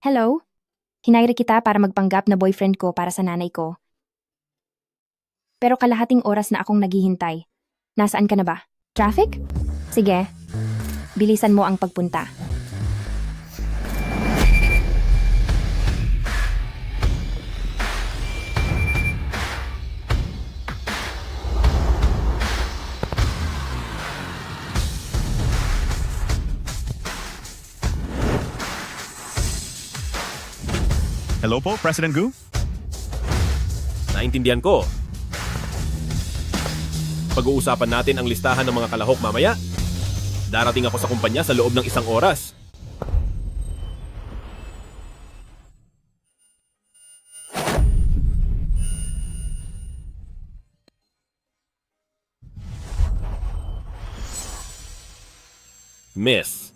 Hello? Hinayri kita para magpanggap na boyfriend ko para sa nanay ko. Pero kalahating oras na akong naghihintay. Nasaan ka na ba? Traffic? Sige. Bilisan mo ang pagpunta. Hello po, President Gu? Naintindihan ko. Pag-uusapan natin ang listahan ng mga kalahok mamaya. Darating ako sa kumpanya sa loob ng 1 oras. Miss,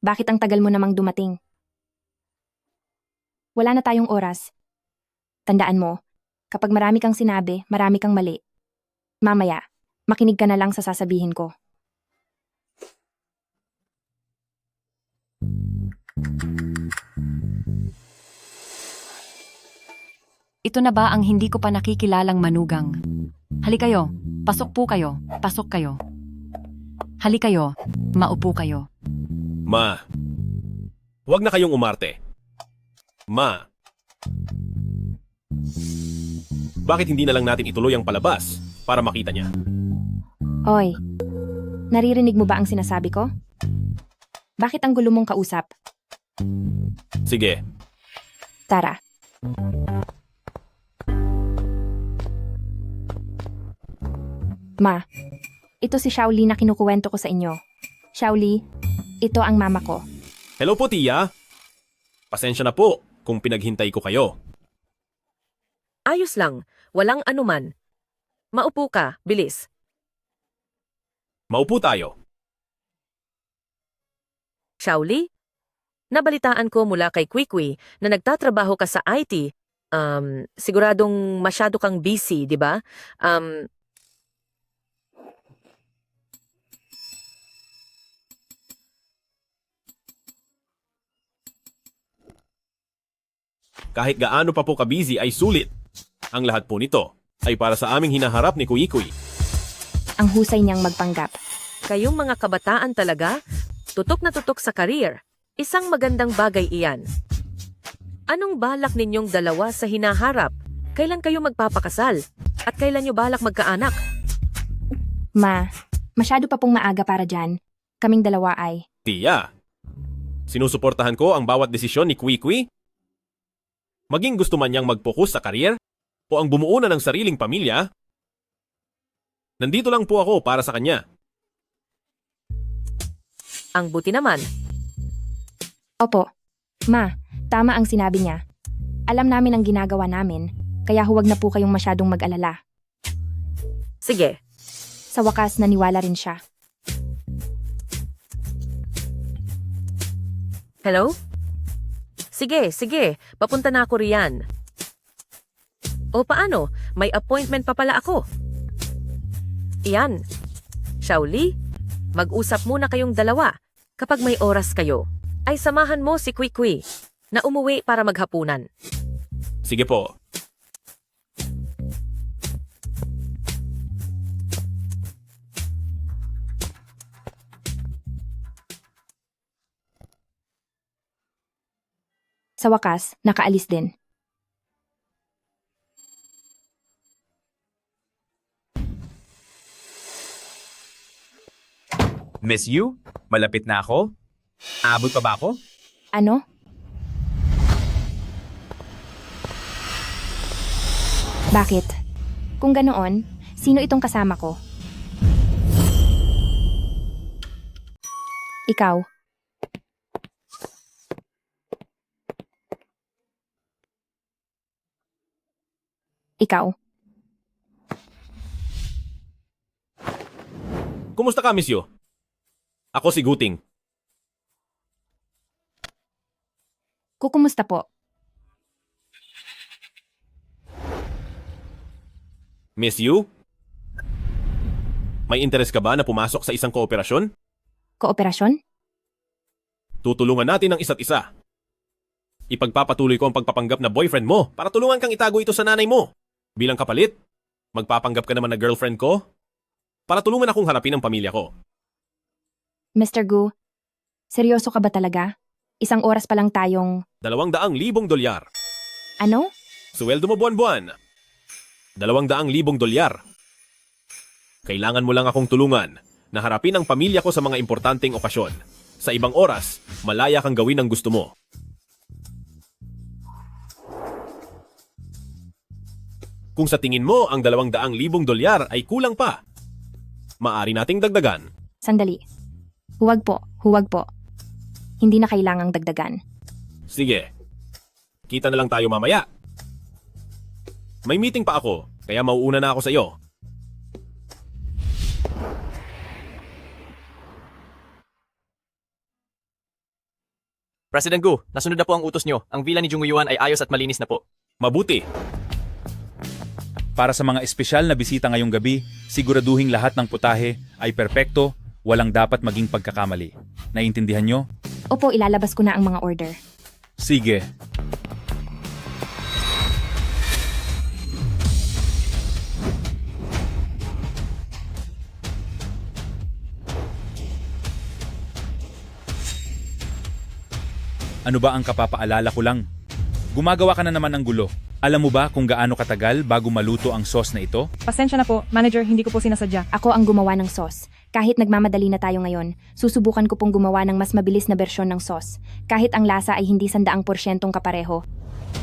Bakit ang tagal mo namang dumating? Wala na tayong oras. Tandaan mo, kapag marami kang sinabi, marami kang mali. Mamaya, makinig ka na lang sa sasabihin ko. Ito na ba ang hindi ko pa nakikilalang manugang? Hali kayo, pasok po kayo, pasok kayo. Hali kayo, maupo kayo. Ma, huwag na kayong umarte. Ma, bakit hindi na lang natin ituloy ang palabas para makita niya? Hoy, naririnig mo ba ang sinasabi ko? Bakit ang gulo mong kausap? Sige, Tara. Ma, ito si Shaoli na kinukuwento ko sa inyo. Shaoli, ito ang mama ko. hello po tiya. Pasensya na po kung pinaghintay ko kayo. Ayos lang, walang anuman. Maupo ka, bilis. Maupo tayo. Shaoli? Nabalitaan ko mula kay Kwikwi na nagtatrabaho ka sa IT. Siguradong masyado kang busy, di ba? Kahit gaano pa po ka-busy ay sulit. Ang lahat po nito ay para sa aming hinaharap ni Kuy-Kuy. Ang husay niyang magpanggap. Kayong mga kabataan talaga, tutok na tutok sa career. Isang magandang bagay iyan. Anong balak ninyong dalawa sa hinaharap? Kailan kayo magpapakasal? At kailan nyo balak magkaanak? Ma, masyado pa pong maaga para dyan. Kaming dalawa ay. Tiya, sinusuportahan ko ang bawat desisyon ni Kuy-Kuy. Maging gusto man niyang mag-focus sa career o ang bumuo na ng sariling pamilya, nandito lang po ako para sa kanya. Ang buti naman. Opo. Ma, tama ang sinabi niya. Alam namin ang ginagawa namin, kaya huwag na po kayong masyadong mag-alala. Sige, Sa wakas, naniwala rin siya. hello? Sige, papunta na ako riyan. O paano? May appointment pa pala ako. Iyan. Shaoli, mag-usap muna kayong dalawa. Kapag may oras kayo, ay samahan mo si Kwikwi na umuwi para maghapunan. Sige po. Sa wakas, nakaalis din. Miss you? Malapit na ako? Abot pa ba ako? Ano? Bakit? Kung ganoon, sino itong kasama ko? Ikaw. Ikaw. Kumusta ka, Miss Yu? Ako si Guting. Kukumusta po? Miss Yu? May interes ka ba na pumasok sa isang kooperasyon? Kooperasyon? Tutulungan natin ang isa't isa. Ipagpapatuloy ko ang pagpapanggap na boyfriend mo para tulungan kang itago ito sa nanay mo. Bilang kapalit, magpapanggap ka naman na girlfriend ko para tulungan akong harapin ang pamilya ko. Mr. Gu, seryoso ka ba talaga? Isang oras pa lang tayong... $200,000. Ano? Suweldo mo buwan-buwan. $200,000. Kailangan mo lang akong tulungan na harapin ang pamilya ko sa mga importanteng okasyon. Sa ibang oras, malaya kang gawin ang gusto mo. Kung sa tingin mo ang $200,000 ay kulang pa, maaari nating dagdagan. Sandali. Huwag po, huwag po. Hindi na kailangang dagdagan. Sige, kita na lang tayo mamaya. May meeting pa ako, kaya mauuna na ako sa iyo. President Gu, nasunod na po ang utos nyo. Ang villa ni Jung Yuan ay ayos at malinis na po. Mabuti. Para sa mga espesyal na bisita ngayong gabi, siguraduhing lahat ng putahe ay perpekto, walang dapat maging pagkakamali. Naiintindihan nyo? Opo, ilalabas ko na ang mga order. Sige. Ano ba ang kapapaalala ko lang? Gumagawa ka na naman ng gulo. Alam mo ba kung gaano katagal bago maluto ang sauce na ito? Pasensya na po, manager, hindi ko po sinasadya. Ako ang gumawa ng sauce. Kahit nagmamadali na tayo ngayon, susubukan ko pong gumawa ng mas mabilis na bersyon ng sauce. Kahit ang lasa ay hindi 100% kapareho,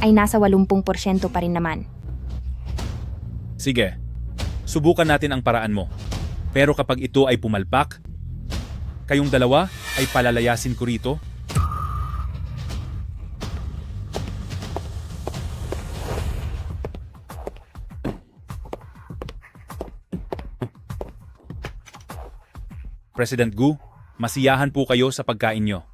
ay nasa 80% pa rin naman. Sige. Subukan natin ang paraan mo. Pero kapag ito ay pumalpak, kayong dalawa ay palalayasin ko rito. President Gu, masiyahan po kayo sa pagkain nyo.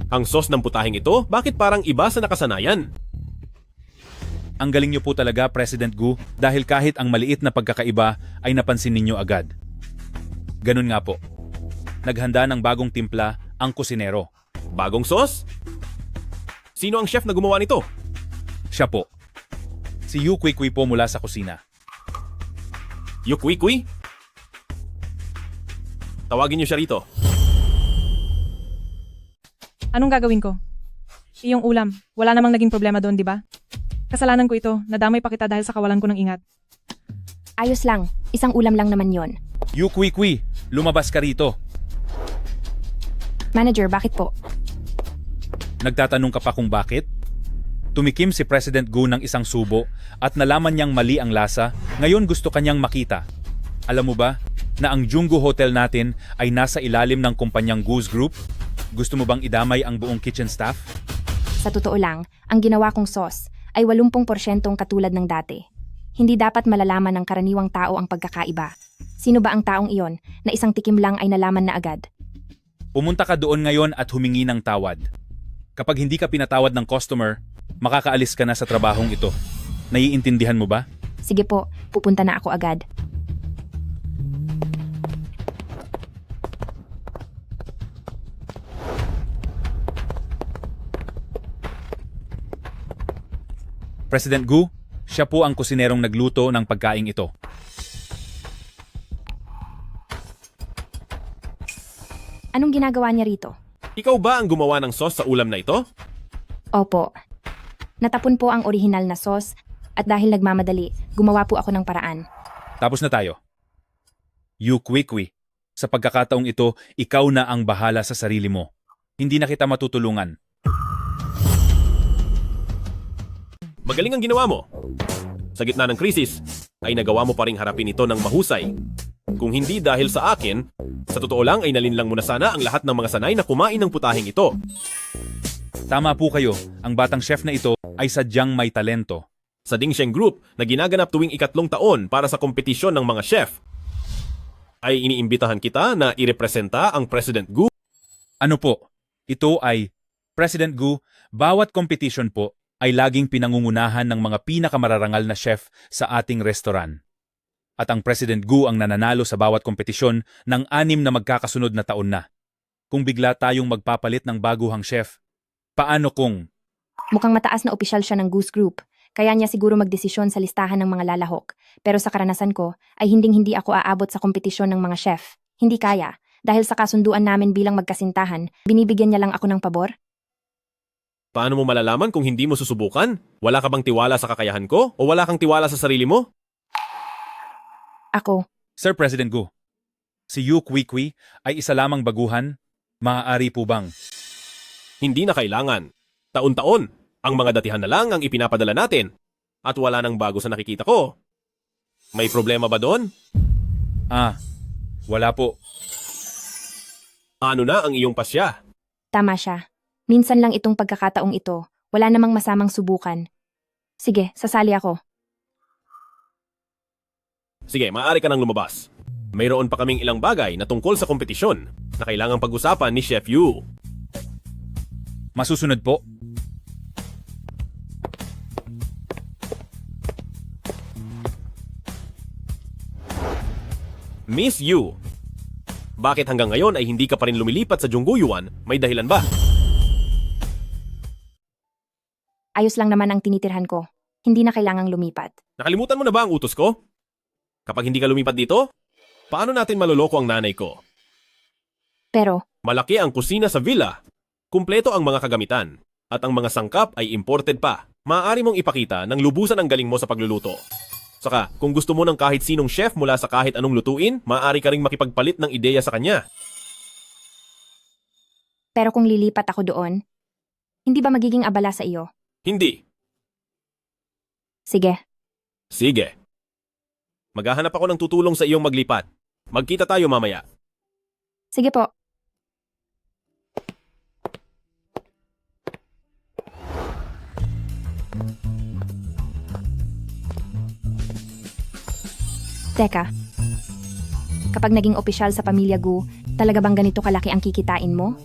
Ang sauce ng putahing ito, bakit parang iba sa nakasanayan? Ang galing nyo po talaga, President Gu, dahil kahit ang maliit na pagkakaiba ay napansin ninyo agad. Ganun nga po. Naghanda ng bagong timpla ang kusinero. Bagong sauce? Sino ang chef na gumawa nito? Siya po. Si Yu Kui po mula sa kusina. Yukwi-kwi? Tawagin niyo siya rito. Anong gagawin ko? Iyong ulam, wala namang naging problema doon, di ba? Kasalanan ko ito, nadamay pa kita dahil sa kawalan ko ng ingat. Ayos lang, isang ulam lang naman yon. Yu Kui, lumabas ka rito. Manager, bakit po? Nagtatanong ka pa kung bakit? Tumikim si President Gu ng isang subo at nalaman niyang mali ang lasa, ngayon gusto kanyang makita. Alam mo ba na ang Junggu Hotel natin ay nasa ilalim ng kumpanyang Goose Group? Gusto mo bang idamay ang buong kitchen staff? Sa totoo lang, ang ginawa kong sauce ay 80% katulad ng dati. Hindi dapat malalaman ng karaniwang tao ang pagkakaiba. Sino ba ang taong iyon na isang tikim lang ay nalaman na agad? Pumunta ka doon ngayon at humingi ng tawad. Kapag hindi ka pinatawad ng customer, makakaalis ka na sa trabahong ito. Naiintindihan mo ba? Sige po, pupunta na ako agad. President Gu, siya po ang kusinerong nagluto ng pagkaing ito. Anong ginagawa niya rito? Ikaw ba ang gumawa ng sauce sa ulam na ito? Opo. Natapon po ang orihinal na sauce at dahil nagmamadali, gumawa po ako ng paraan. Tapos na tayo. Yu Kui, sa pagkakataong ito, ikaw na ang bahala sa sarili mo. Hindi na kita matutulungan. Magaling ang ginawa mo. Sa gitna ng krisis, ay nagawa mo pa ring harapin ito ng mahusay. Kung hindi dahil sa akin, sa totoo lang ay nalinlang mo na sana ang lahat ng mga sanay na kumain ng putahing ito. Tama po kayo, ang batang chef na ito ay sadyang may talento. sa Dingsheng Group na ginaganap tuwing 3 taon para sa kompetisyon ng mga chef. Ay iniimbitahan kita na irepresenta ang President Gu. Ano po? Ito ay, President Gu, bawat competition po ay laging pinangungunahan ng mga pinakamararangal na chef sa ating restoran. At ang President Gu ang nananalo sa bawat kompetisyon ng 6 na magkakasunod na taon na. Kung bigla tayong magpapalit ng baguhang chef, paano kung... Mukhang mataas na opisyal siya ng Goose Group, kaya niya siguro magdesisyon sa listahan ng mga lalahok. Pero sa karanasan ko, ay hindi ako aabot sa kompetisyon ng mga chef. Hindi kaya, dahil sa kasunduan namin bilang magkasintahan, binibigyan niya lang ako ng pabor. Paano mo malalaman kung hindi mo susubukan? Wala ka bang tiwala sa kakayahan ko o wala kang tiwala sa sarili mo? Ako, Sir President Gu, si Yu Kui ay isa lamang baguhan, maaari po bang... Hindi na kailangan. Taon-taon, ang mga datihan na lang ang ipinapadala natin. At wala nang bago sa nakikita ko. May problema ba doon? Wala po. Ano na ang iyong pasya? tama siya. Minsan lang itong pagkakataong ito, wala namang masamang subukan. Sige, sasali ako. Sige, maaari ka nang lumabas. Mayroon pa kaming ilang bagay na tungkol sa kompetisyon na kailangang pag-usapan ni Chef Yu. Masusunod po. Miss Yu, bakit hanggang ngayon ay hindi ka pa rin lumilipat sa Jungguyuan? May dahilan ba? Ayos lang naman ang tinitirhan ko. Hindi na kailangang lumipat. Nakalimutan mo na ba ang utos ko? Kapag hindi ka lumipat dito, paano natin maloloko ang nanay ko? Pero, Malaki ang kusina sa villa. Kumpleto ang mga kagamitan. At ang mga sangkap ay imported pa. Maaari mong ipakita ng lubusan ang galing mo sa pagluluto. Saka, kung gusto mo ng kahit sinong chef mula sa kahit anong lutuin, maaari ka ring makipagpalit ng ideya sa kanya. pero kung lilipat ako doon, hindi ba magiging abala sa iyo? Hindi. Sige, Sige. Maghahanap ako ng tutulong sa iyong maglipat. Magkita tayo mamaya. sige po. Teka, kapag naging opisyal sa pamilya Gu, talaga bang ganito kalaki ang kikitain mo?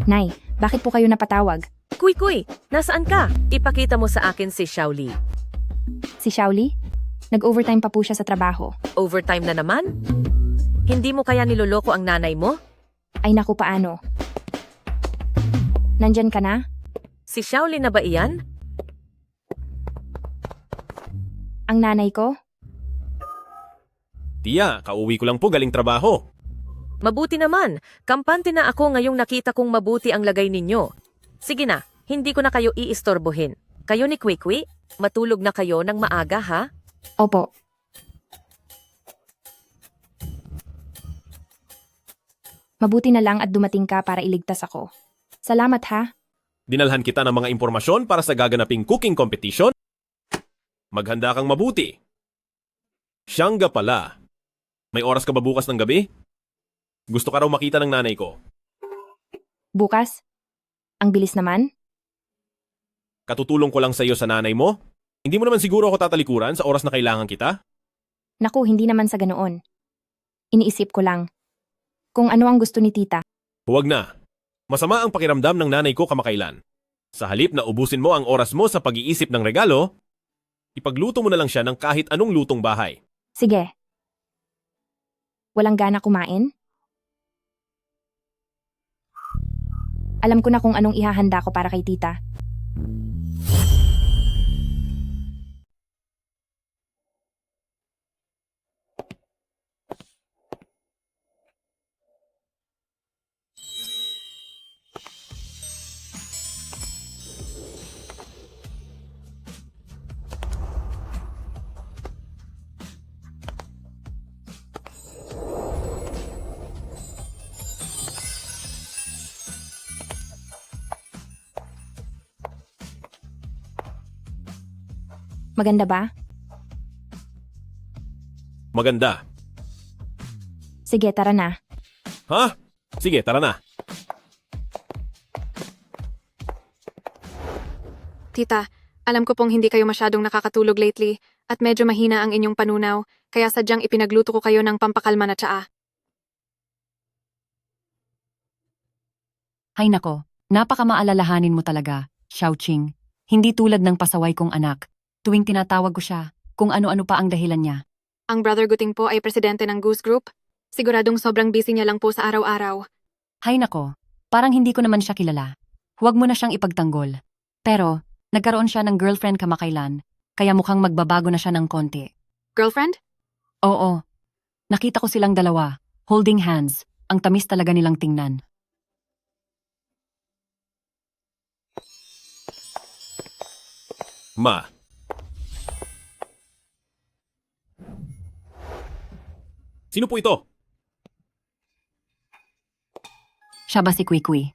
Nay, bakit po kayo napatawag? Kuy, nasaan ka? Ipakita mo sa akin si Xiaoli. Si Xiaoli? Nag-overtime pa po siya sa trabaho. Overtime na naman? Hindi mo kaya niloloko ang nanay mo? Ay naku, paano? Nandyan ka na? Si Xiaoli na ba iyan? Ang nanay ko? Tia, kauwi ko lang po galing trabaho. Mabuti naman. Kampante na ako ngayong nakita kong mabuti ang lagay ninyo. Sige na, hindi ko na kayo iistorbohin. Kayo ni Kwikwi, matulog na kayo ng maaga ha? Opo. Mabuti na lang at dumating ka para iligtas ako. Salamat ha. Dinalhan kita ng mga impormasyon para sa gaganaping cooking competition. Maghanda kang mabuti. Siyangga pala. May oras ka ba bukas ng gabi? Gusto ka raw makita ng nanay ko. Bukas? Ang bilis naman? Katutulong ko lang sa iyo sa nanay mo? Hindi mo naman siguro ako tatalikuran sa oras na kailangan kita? Naku, hindi naman sa ganoon. Iniisip ko lang. Kung ano ang gusto ni tita. Huwag na. Masama ang pakiramdam ng nanay ko kamakailan. Sa halip na ubusin mo ang oras mo sa pag-iisip ng regalo, ipagluto mo na lang siya ng kahit anong lutong bahay. Sige. Walang gana kumain? Alam ko na kung anong ihahanda ko para kay tita. Maganda ba? Maganda. Sige, tara na. Ha? Sige, tara na. Tita, alam ko pong hindi kayo masyadong nakakatulog lately at medyo mahina ang inyong panunaw, kaya sadyang ipinagluto ko kayo ng pampakalma na tsaa. Hay nako, napakamaalalahanin mo talaga, Xiaoqing. Hindi tulad ng pasaway kong anak. Tuwing tinatawag ko siya, kung ano-ano pa ang dahilan niya. Ang Brother Guting po ay presidente ng Goose Group. Siguradong sobrang busy niya lang po sa araw-araw. Hay nako, parang hindi ko naman siya kilala. Huwag mo na siyang ipagtanggol. Pero, nagkaroon siya ng girlfriend kamakailan, kaya mukhang magbabago na siya ng konti. Girlfriend? Oo. Nakita ko silang dalawa, holding hands. Ang tamis talaga nilang tingnan. Ma. Sino po ito? Siya ba si Kwikwi?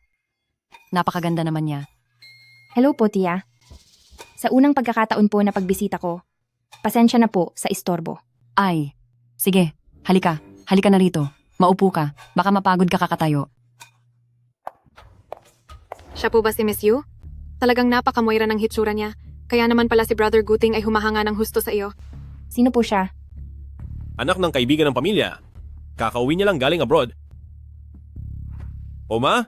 Napakaganda naman niya. Hello po, Tia. Sa unang pagkakataon po na pagbisita ko, pasensya na po sa istorbo. Ay, sige, halika. Halika na rito. Maupo ka. Baka mapagod ka kakatayo. Siya po ba si Miss Yu? Talagang napakamoira ng hitsura niya. Kaya naman pala si Brother Guting ay humahanga ng husto sa iyo. Sino po siya? Anak ng kaibigan ng pamilya. Kakauwi niya lang galing abroad. O ma?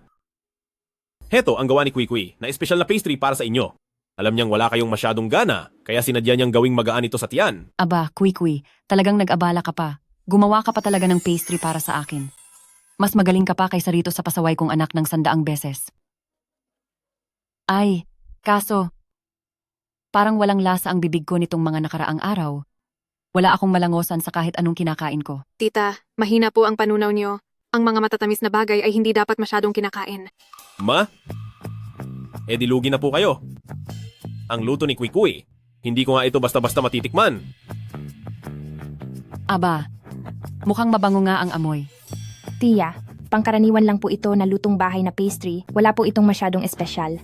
Heto ang gawa ni Kwikwi na espesyal na pastry para sa inyo. Alam niyang wala kayong masyadong gana, kaya sinadya niyang gawing magaan ito sa tiyan. Aba, Kwikwi, talagang nag-abala ka pa. Gumawa ka pa talaga ng pastry para sa akin. Mas magaling ka pa kaysa rito sa pasaway kong anak ng 100 beses. Ay, kaso, parang walang lasa ang bibig ko nitong mga nakaraang araw. Wala akong malangosan sa kahit anong kinakain ko. Tita, mahina po ang panunaw niyo. Ang mga matatamis na bagay ay hindi dapat masyadong kinakain. Ma? Dilugi na po kayo. Ang luto ni Kwikwi, hindi ko nga ito basta-basta matitikman. Aba, mukhang mabango nga ang amoy. Tia, pangkaraniwan lang po ito na lutong bahay na pastry. Wala po itong masyadong espesyal.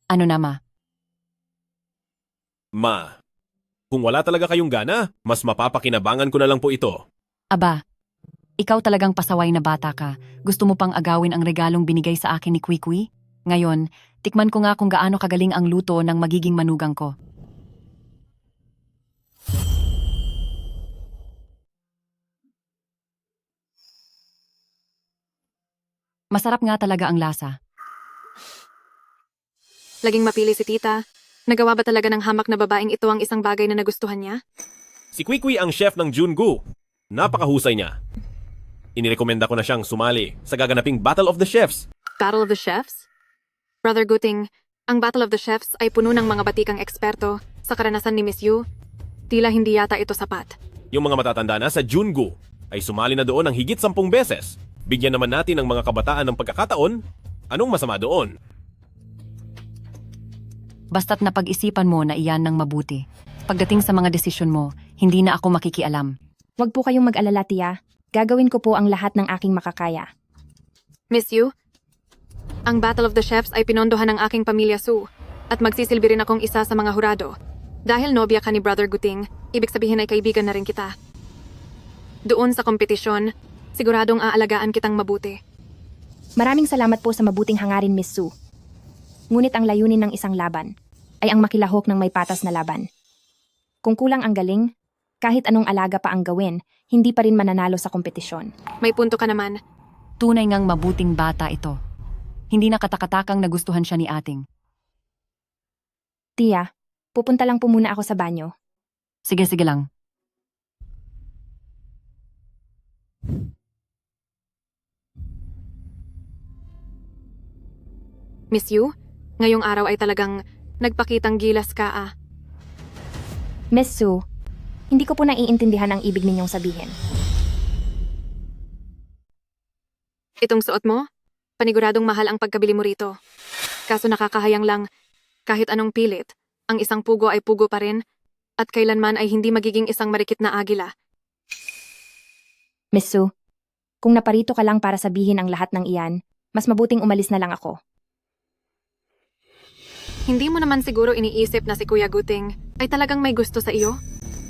Ano na, ma? Ma, kung wala talaga kayong gana, mas mapapakinabangan ko na lang po ito. Aba, ikaw talagang pasaway na bata ka. Gusto mo pang agawin ang regalong binigay sa akin ni Kwikwi? Ngayon, tikman ko nga kung gaano kagaling ang luto ng magiging manugang ko. Masarap nga talaga ang lasa. Laging mapili si tita. Nagawa ba talaga ng hamak na babaeng ito ang isang bagay na nagustuhan niya? Si Kwikwi ang chef ng Jungu. Napakahusay niya. Inirekomenda ko na siyang sumali sa gaganaping Battle of the Chefs. Battle of the Chefs? Brother Guting, ang Battle of the Chefs ay puno ng mga batikang eksperto sa karanasan ni Miss Yu. Tila hindi yata ito sapat. Yung mga matatanda na sa Jungu ay sumali na doon ng higit 10 beses. Bigyan naman natin ng mga kabataan ng pagkakataon. Anong masama doon? Basta't napag-isipan mo na iyan ng mabuti. Pagdating sa mga desisyon mo, hindi na ako makikialam. Huwag po kayong mag-alala, Tia. Gagawin ko po ang lahat ng aking makakaya. Miss Yu, ang Battle of the Chefs ay pinondohan ng aking pamilya Su at magsisilbi rin akong isa sa mga hurado. Dahil nobya ka ni Brother Guting, ibig sabihin ay kaibigan na rin kita. Doon sa kompetisyon, siguradong aalagaan kitang mabuti. Maraming salamat po sa mabuting hangarin, Miss Su. Ngunit ang layunin ng isang laban ay ang makilahok ng may patas na laban. Kung kulang ang galing, kahit anong alaga pa ang gawin, hindi pa rin mananalo sa kompetisyon. May punto ka naman. Tunay ngang mabuting bata ito. Hindi na katakatakang nagustuhan siya ni ating. Tia, Pupunta lang po muna ako sa banyo. Sige, sige lang. Miss Yu, ngayong araw ay talagang nagpakitang gilas ka ah. Miss Sue, hindi ko po naiintindihan ang ibig ninyong sabihin. Itong suot mo, paniguradong mahal ang pagkabili mo rito. Kaso nakakahayang lang, kahit anong pilit, ang isang pugo ay pugo pa rin, at kailanman ay hindi magiging isang marikit na agila. Miss Sue, kung naparito ka lang para sabihin ang lahat ng iyan, mas mabuting umalis na lang ako. Hindi mo naman siguro iniisip na si Kuya Guting ay talagang may gusto sa iyo?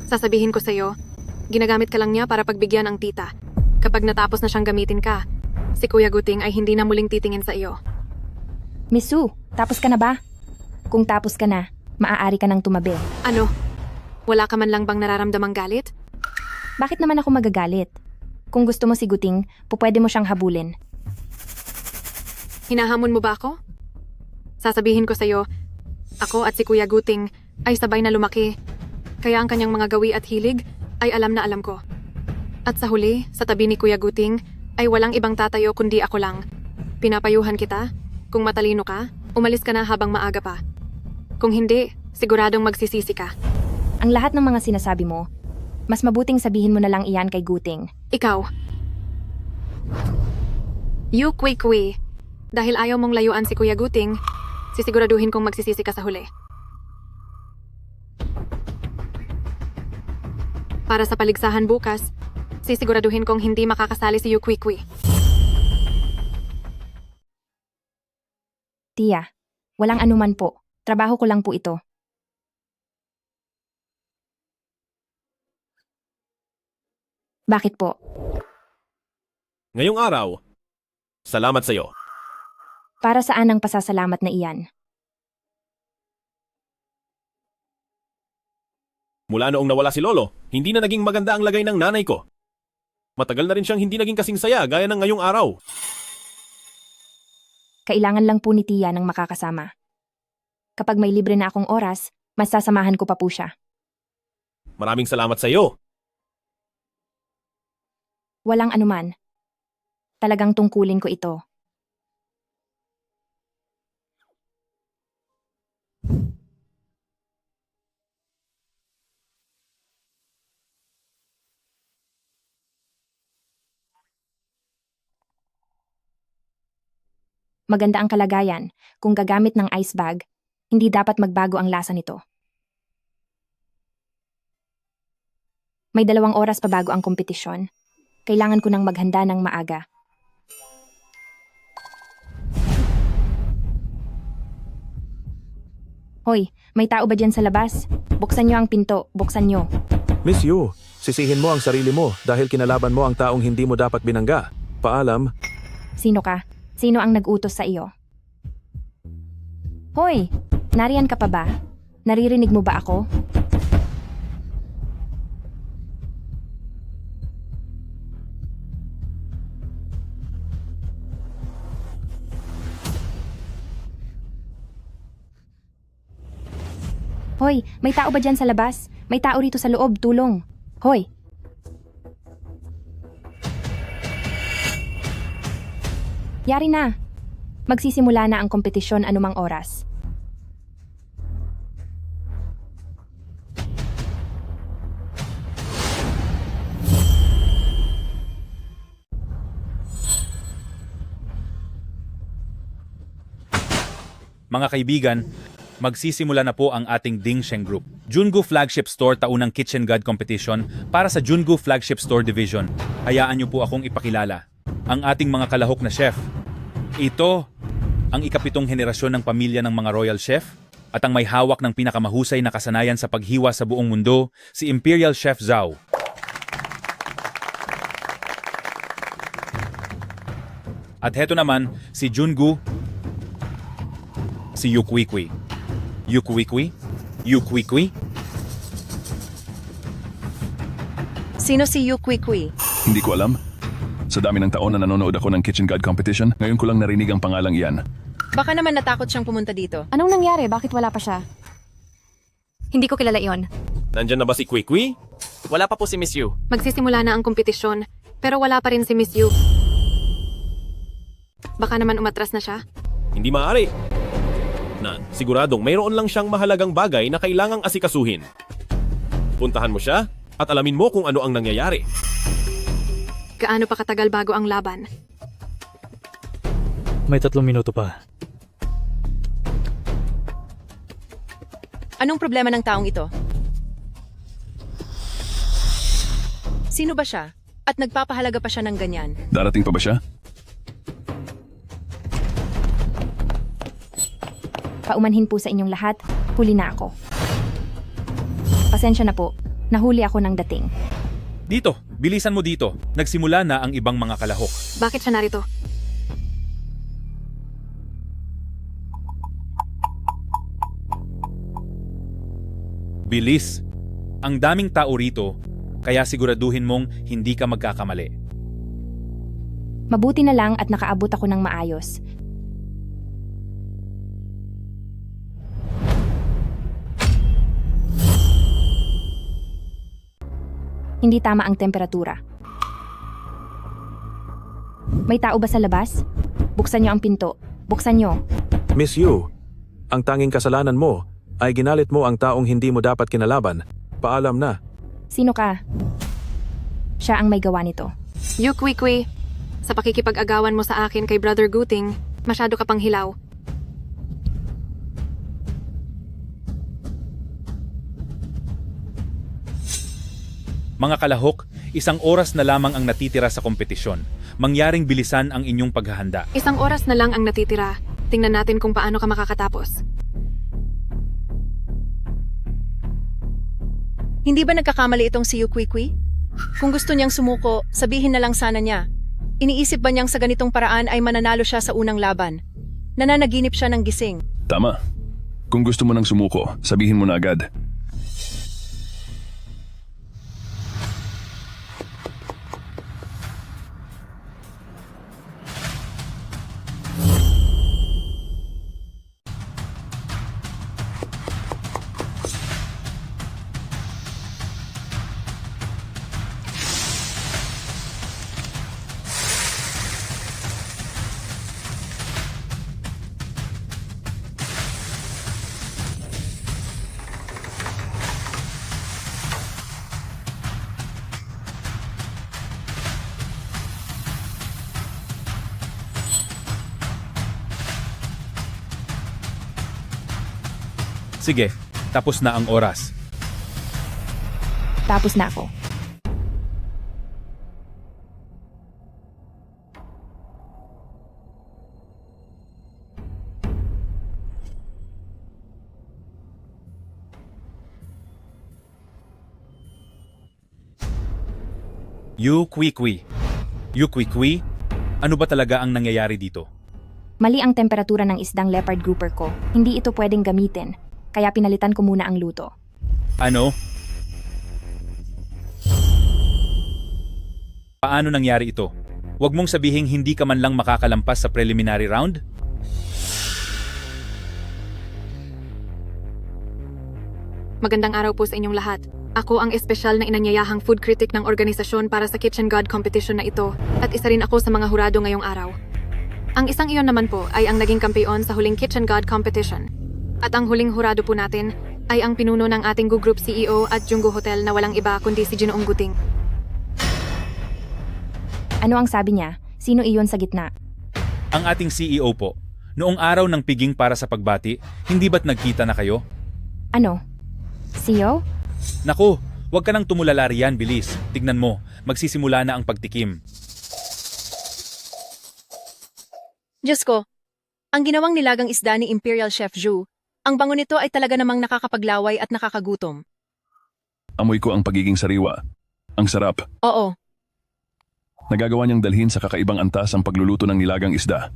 Sasabihin ko sa iyo, ginagamit ka lang niya para pagbigyan ang tita. Kapag natapos na siyang gamitin ka, si Kuya Guting ay hindi na muling titingin sa iyo. Miss Sue, tapos ka na ba? Kung tapos ka na, maaari ka nang tumabi. Ano? Wala ka man lang bang nararamdamang galit? Bakit naman ako magagalit? Kung gusto mo si Guting, pupwede mo siyang habulin. Hinahamon mo ba ako? Sasabihin ko sa iyo, ako at si Kuya Guting ay sabay na lumaki, kaya ang kanyang mga gawi at hilig ay alam na alam ko. At sa huli, sa tabi ni Kuya Guting, ay walang ibang tatayo kundi ako lang. Pinapayuhan kita, kung matalino ka, umalis ka na habang maaga pa. Kung hindi, siguradong magsisisi ka. Ang lahat ng mga sinasabi mo, mas mabuting sabihin mo na lang iyan kay Guting. Ikaw. You Kui, dahil ayaw mong layuan si Kuya Guting, sisiguraduhin kong magsisisi ka sa huli. Para sa paligsahan bukas, sisiguraduhin kong hindi makakasali si Yu Kui. Tia, walang anuman po. Trabaho ko lang po ito. Bakit po? Ngayong araw, salamat sa iyo. Para saan ang pasasalamat na iyan? Mula noong nawala si Lolo, hindi na naging maganda ang lagay ng nanay ko. Matagal na rin siyang hindi naging kasing saya gaya ng ngayong araw. Kailangan lang po ni Tia ng makakasama. Kapag may libre na akong oras, mas sasamahan ko pa po siya. Maraming salamat sa iyo. Walang anuman. Talagang tungkulin ko ito. Maganda ang kalagayan. Kung gagamit ng ice bag, hindi dapat magbago ang lasa nito. May 2 oras pa bago ang kompetisyon. Kailangan ko nang maghanda ng maaga. Hoy, may tao ba dyan sa labas? Buksan nyo ang pinto, buksan nyo. Miss Yu, sisihin mo ang sarili mo dahil kinalaban mo ang taong hindi mo dapat binangga. Paalam. Sino ka? Sino ang nag-utos sa iyo? Hoy, nariyan ka pa ba? Naririnig mo ba ako? Hoy, may tao ba dyan sa labas? May tao rito sa loob, tulong. Hoy! Yari na. Magsisimula na ang kompetisyon anumang oras. Mga kaibigan, magsisimula na po ang ating Dingsheng Group. Jungu Flagship Store taunang Kitchen God Competition para sa Jungu Flagship Store Division. Hayaan niyo po akong ipakilala ang ating mga kalahok na chef. Ito ang ika-7 henerasyon ng pamilya ng mga Royal Chef at ang may hawak ng pinakamahusay na kasanayan sa paghiwa sa buong mundo, si Imperial Chef Zhao. At heto naman, si Jungu, si Yu Kui. Yu Kui? Sino si Yu Kui? Hindi ko alam. Sa dami ng taon na nanonood ako ng Kitchen God Competition, ngayon ko lang narinig ang pangalang iyan. Baka naman natakot siyang pumunta dito. Anong nangyari? Bakit wala pa siya? Hindi ko kilala iyon. Nandyan na ba si Kwee? Wala pa po si Miss Yu. Magsisimula na ang kompetisyon, pero wala pa rin si Miss Yu. Baka naman umatras na siya. Hindi maaari. Siguradong mayroon lang siyang mahalagang bagay na kailangang asikasuhin. Puntahan mo siya at alamin mo kung ano ang nangyayari. Gaano pa katagal bago ang laban? May 3 minuto pa. Anong problema ng taong ito? Sino ba siya? At nagpapahalaga pa siya ng ganyan? Darating pa ba siya? Paumanhin po sa inyong lahat, huli na ako. Pasensya na po, nahuli ako ng dating. Dito, bilisan mo dito. Nagsimula na ang ibang mga kalahok. Bakit siya narito? Bilis. Ang daming tao rito, kaya siguraduhin mong hindi ka magkakamali. Mabuti na lang at nakaabot ako ng maayos. Hindi tama ang temperatura. May tao ba sa labas? Buksan niyo ang pinto. Buksan niyo. Miss Yu, ang tanging kasalanan mo ay ginalit mo ang taong hindi mo dapat kinalaban. Paalam na. Sino ka? Siya ang may gawa nito. Yu Kwee, sa pakikipag-agawan mo sa akin kay Brother Guting, masyado ka pang hilaw. Mga kalahok, 1 oras na lamang ang natitira sa kompetisyon. Mangyaring bilisan ang inyong paghahanda. 1 oras na lang ang natitira. Tingnan natin kung paano ka makakatapos. Hindi ba nagkakamali itong si Yu Kwee? Kung gusto niyang sumuko, sabihin na lang sana niya. Iniisip ba niyang sa ganitong paraan ay mananalo siya sa unang laban? Nananaginip siya ng gising. Tama. Kung gusto mo nang sumuko, sabihin mo na agad. Sige, tapos na ang oras. Tapos na ako. Yu Kwee. Yu Kwee, ano ba talaga ang nangyayari dito? Mali ang temperatura ng isdang leopard grouper ko. Hindi ito pwedeng gamitin. Kaya pinalitan ko muna ang luto. Ano? Paano nangyari ito? Huwag mong sabihing hindi ka man lang makakalampas sa preliminary round? Magandang araw po sa inyong lahat. Ako ang espesyal na inanyayahang food critic ng organisasyon para sa Kitchen God competition na ito at isa rin ako sa mga hurado ngayong araw. Ang isang iyon naman po ay ang naging kampeon sa huling Kitchen God competition. At ang huling hurado po natin ay ang pinuno ng ating Gu Group CEO at Junggo Hotel na walang iba kundi si Ginoong Guting. Ano ang sabi niya? Sino iyon sa gitna? Ang ating CEO po. Noong araw ng piging para sa pagbati, hindi ba't nagkita na kayo? Ano? CEO? Naku, huwag ka nang tumulala riyan, bilis. Tignan mo, magsisimula na ang pagtikim. Diyos ko, ang ginawang nilagang isda ni Imperial Chef Zhu, ang bango nito ay talaga namang nakakapaglaway at nakakagutom. Amoy ko ang pagiging sariwa. Ang sarap. Oo, Nagagawa niyang dalhin sa kakaibang antas ang pagluluto ng nilagang isda.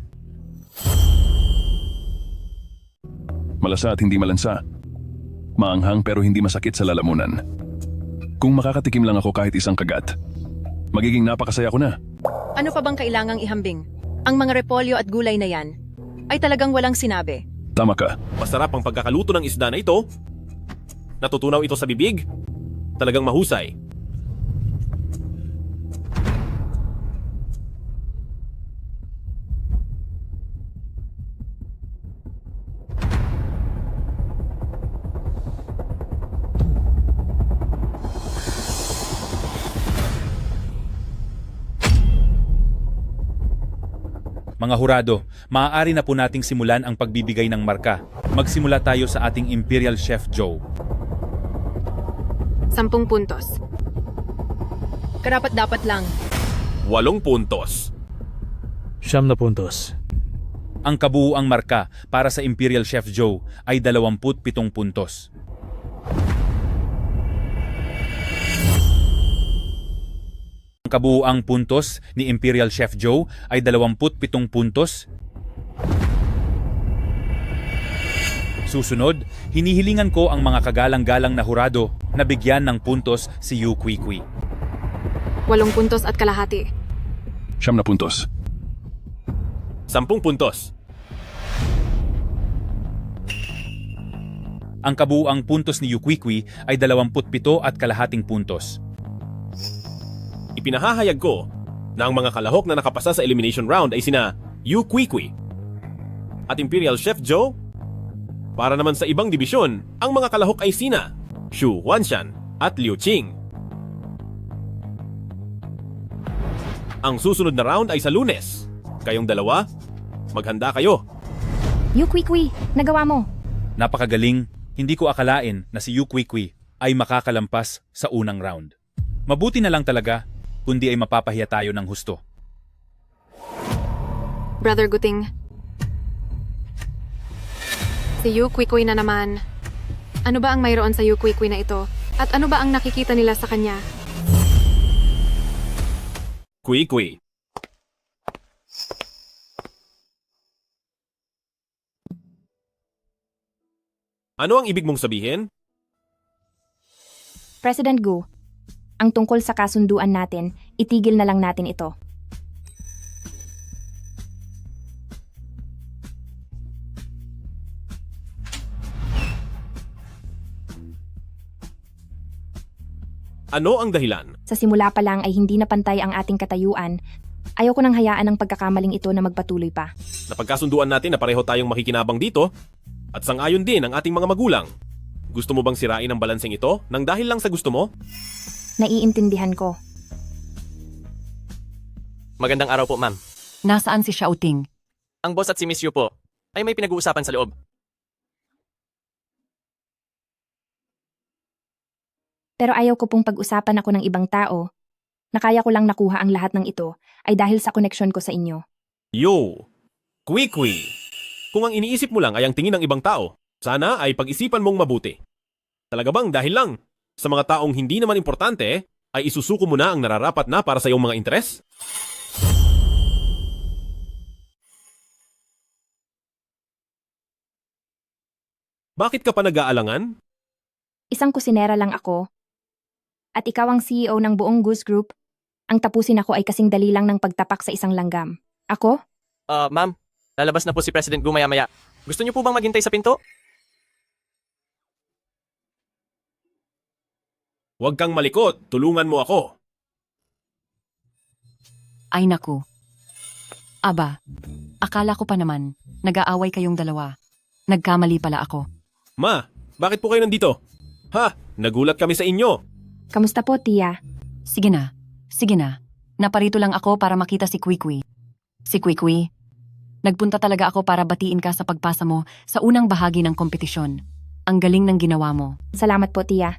Malasa at hindi malansa. Maanghang pero hindi masakit sa lalamunan. Kung makakatikim lang ako kahit isang kagat, magiging napakasaya ko na. ano pa bang kailangang ihambing? Ang mga repolyo at gulay na yan ay talagang walang sinabi. Tama ka. Masarap ang pagkakaluto ng isda na ito. Natutunaw ito sa bibig? Talagang mahusay. Mga hurado, maaari na po nating simulan ang pagbibigay ng marka. Magsimula tayo sa ating Imperial Chef Joe. 10 puntos. Karapat-dapat lang. 8 puntos. 9 puntos. Ang kabuuang marka para sa Imperial Chef Joe ay 27 puntos. Ang kabuuang puntos ni Imperial Chef Joe ay 27 puntos. Susunod, hinihilingan ko ang mga kagalang-galang na hurado na bigyan ng puntos si Yu Kui. 8 puntos at kalahati. 9 puntos. 10 puntos. Ang kabuuang puntos ni Yu Kui ay 27 at kalahating puntos. Ipinahahayag ko na ang mga kalahok na nakapasa sa elimination round ay sina Yu Kui at Imperial Chef Joe. Para naman sa ibang dibisyon, ang mga kalahok ay sina Xu Huanshan at Liu Qing. Ang susunod na round ay sa Lunes. Kayong dalawa, maghanda kayo. Yu Kui, nagawa mo. Napakagaling, hindi ko akalain na si Yu Kui ay makakalampas sa unang round. Mabuti na lang talaga, kundi ay mapapahiya tayo ng husto. Brother Guting. Si Yu Kui na naman. Ano ba ang mayroon sa Yu Kui na ito? At ano ba ang nakikita nila sa kanya? Kui. Ano ang ibig mong sabihin? President Gu, ang tungkol sa kasunduan natin, itigil na lang natin ito. Ano ang dahilan? Sa simula pa lang ay hindi na pantay ang ating katayuan. Ayaw ko nang hayaan ang pagkakamaling ito na magpatuloy pa. Napagkasunduan natin na pareho tayong makikinabang dito at sang-ayon din ang ating mga magulang. Gusto mo bang sirain ang balanseng ito nang dahil lang sa gusto mo? Naiintindihan ko. Magandang araw po, ma'am. Nasaan si Xiaoting? Ang boss at si Miss Yu po ay may pinag-uusapan sa loob. Pero ayaw ko pong pag-usapan ako ng ibang tao. Nakaya ko lang nakuha ang lahat ng ito ay dahil sa koneksyon ko sa inyo. Yo! Kui. Kung ang iniisip mo lang ay ang tingin ng ibang tao, sana ay pag-isipan mong mabuti. Talaga bang dahil lang sa mga taong hindi naman importante ay isusuko mo na ang nararapat na para sa iyong mga interes? Bakit ka pa nag-aalangan? Isang kusinera lang ako. At ikaw ang CEO ng buong Goose Group. Ang tapusin ako ay kasing dali lang ng pagtapak sa isang langgam. Ako? Ma'am, lalabas na po si President Gu maya-maya. Gusto niyo po bang maghintay sa pinto? Huwag kang malikot, tulungan mo ako. Ay naku. Aba, akala ko pa naman, nag-aaway kayong dalawa. Nagkamali pala ako. Ma, bakit po kayo nandito? Ha, nagulat kami sa inyo. Kamusta po, Tia? Sige na. Naparito lang ako para makita si Kui. Si Kui, nagpunta talaga ako para batiin ka sa pagpasa mo sa unang bahagi ng kompetisyon. Ang galing ng ginawa mo. Salamat po, Tia.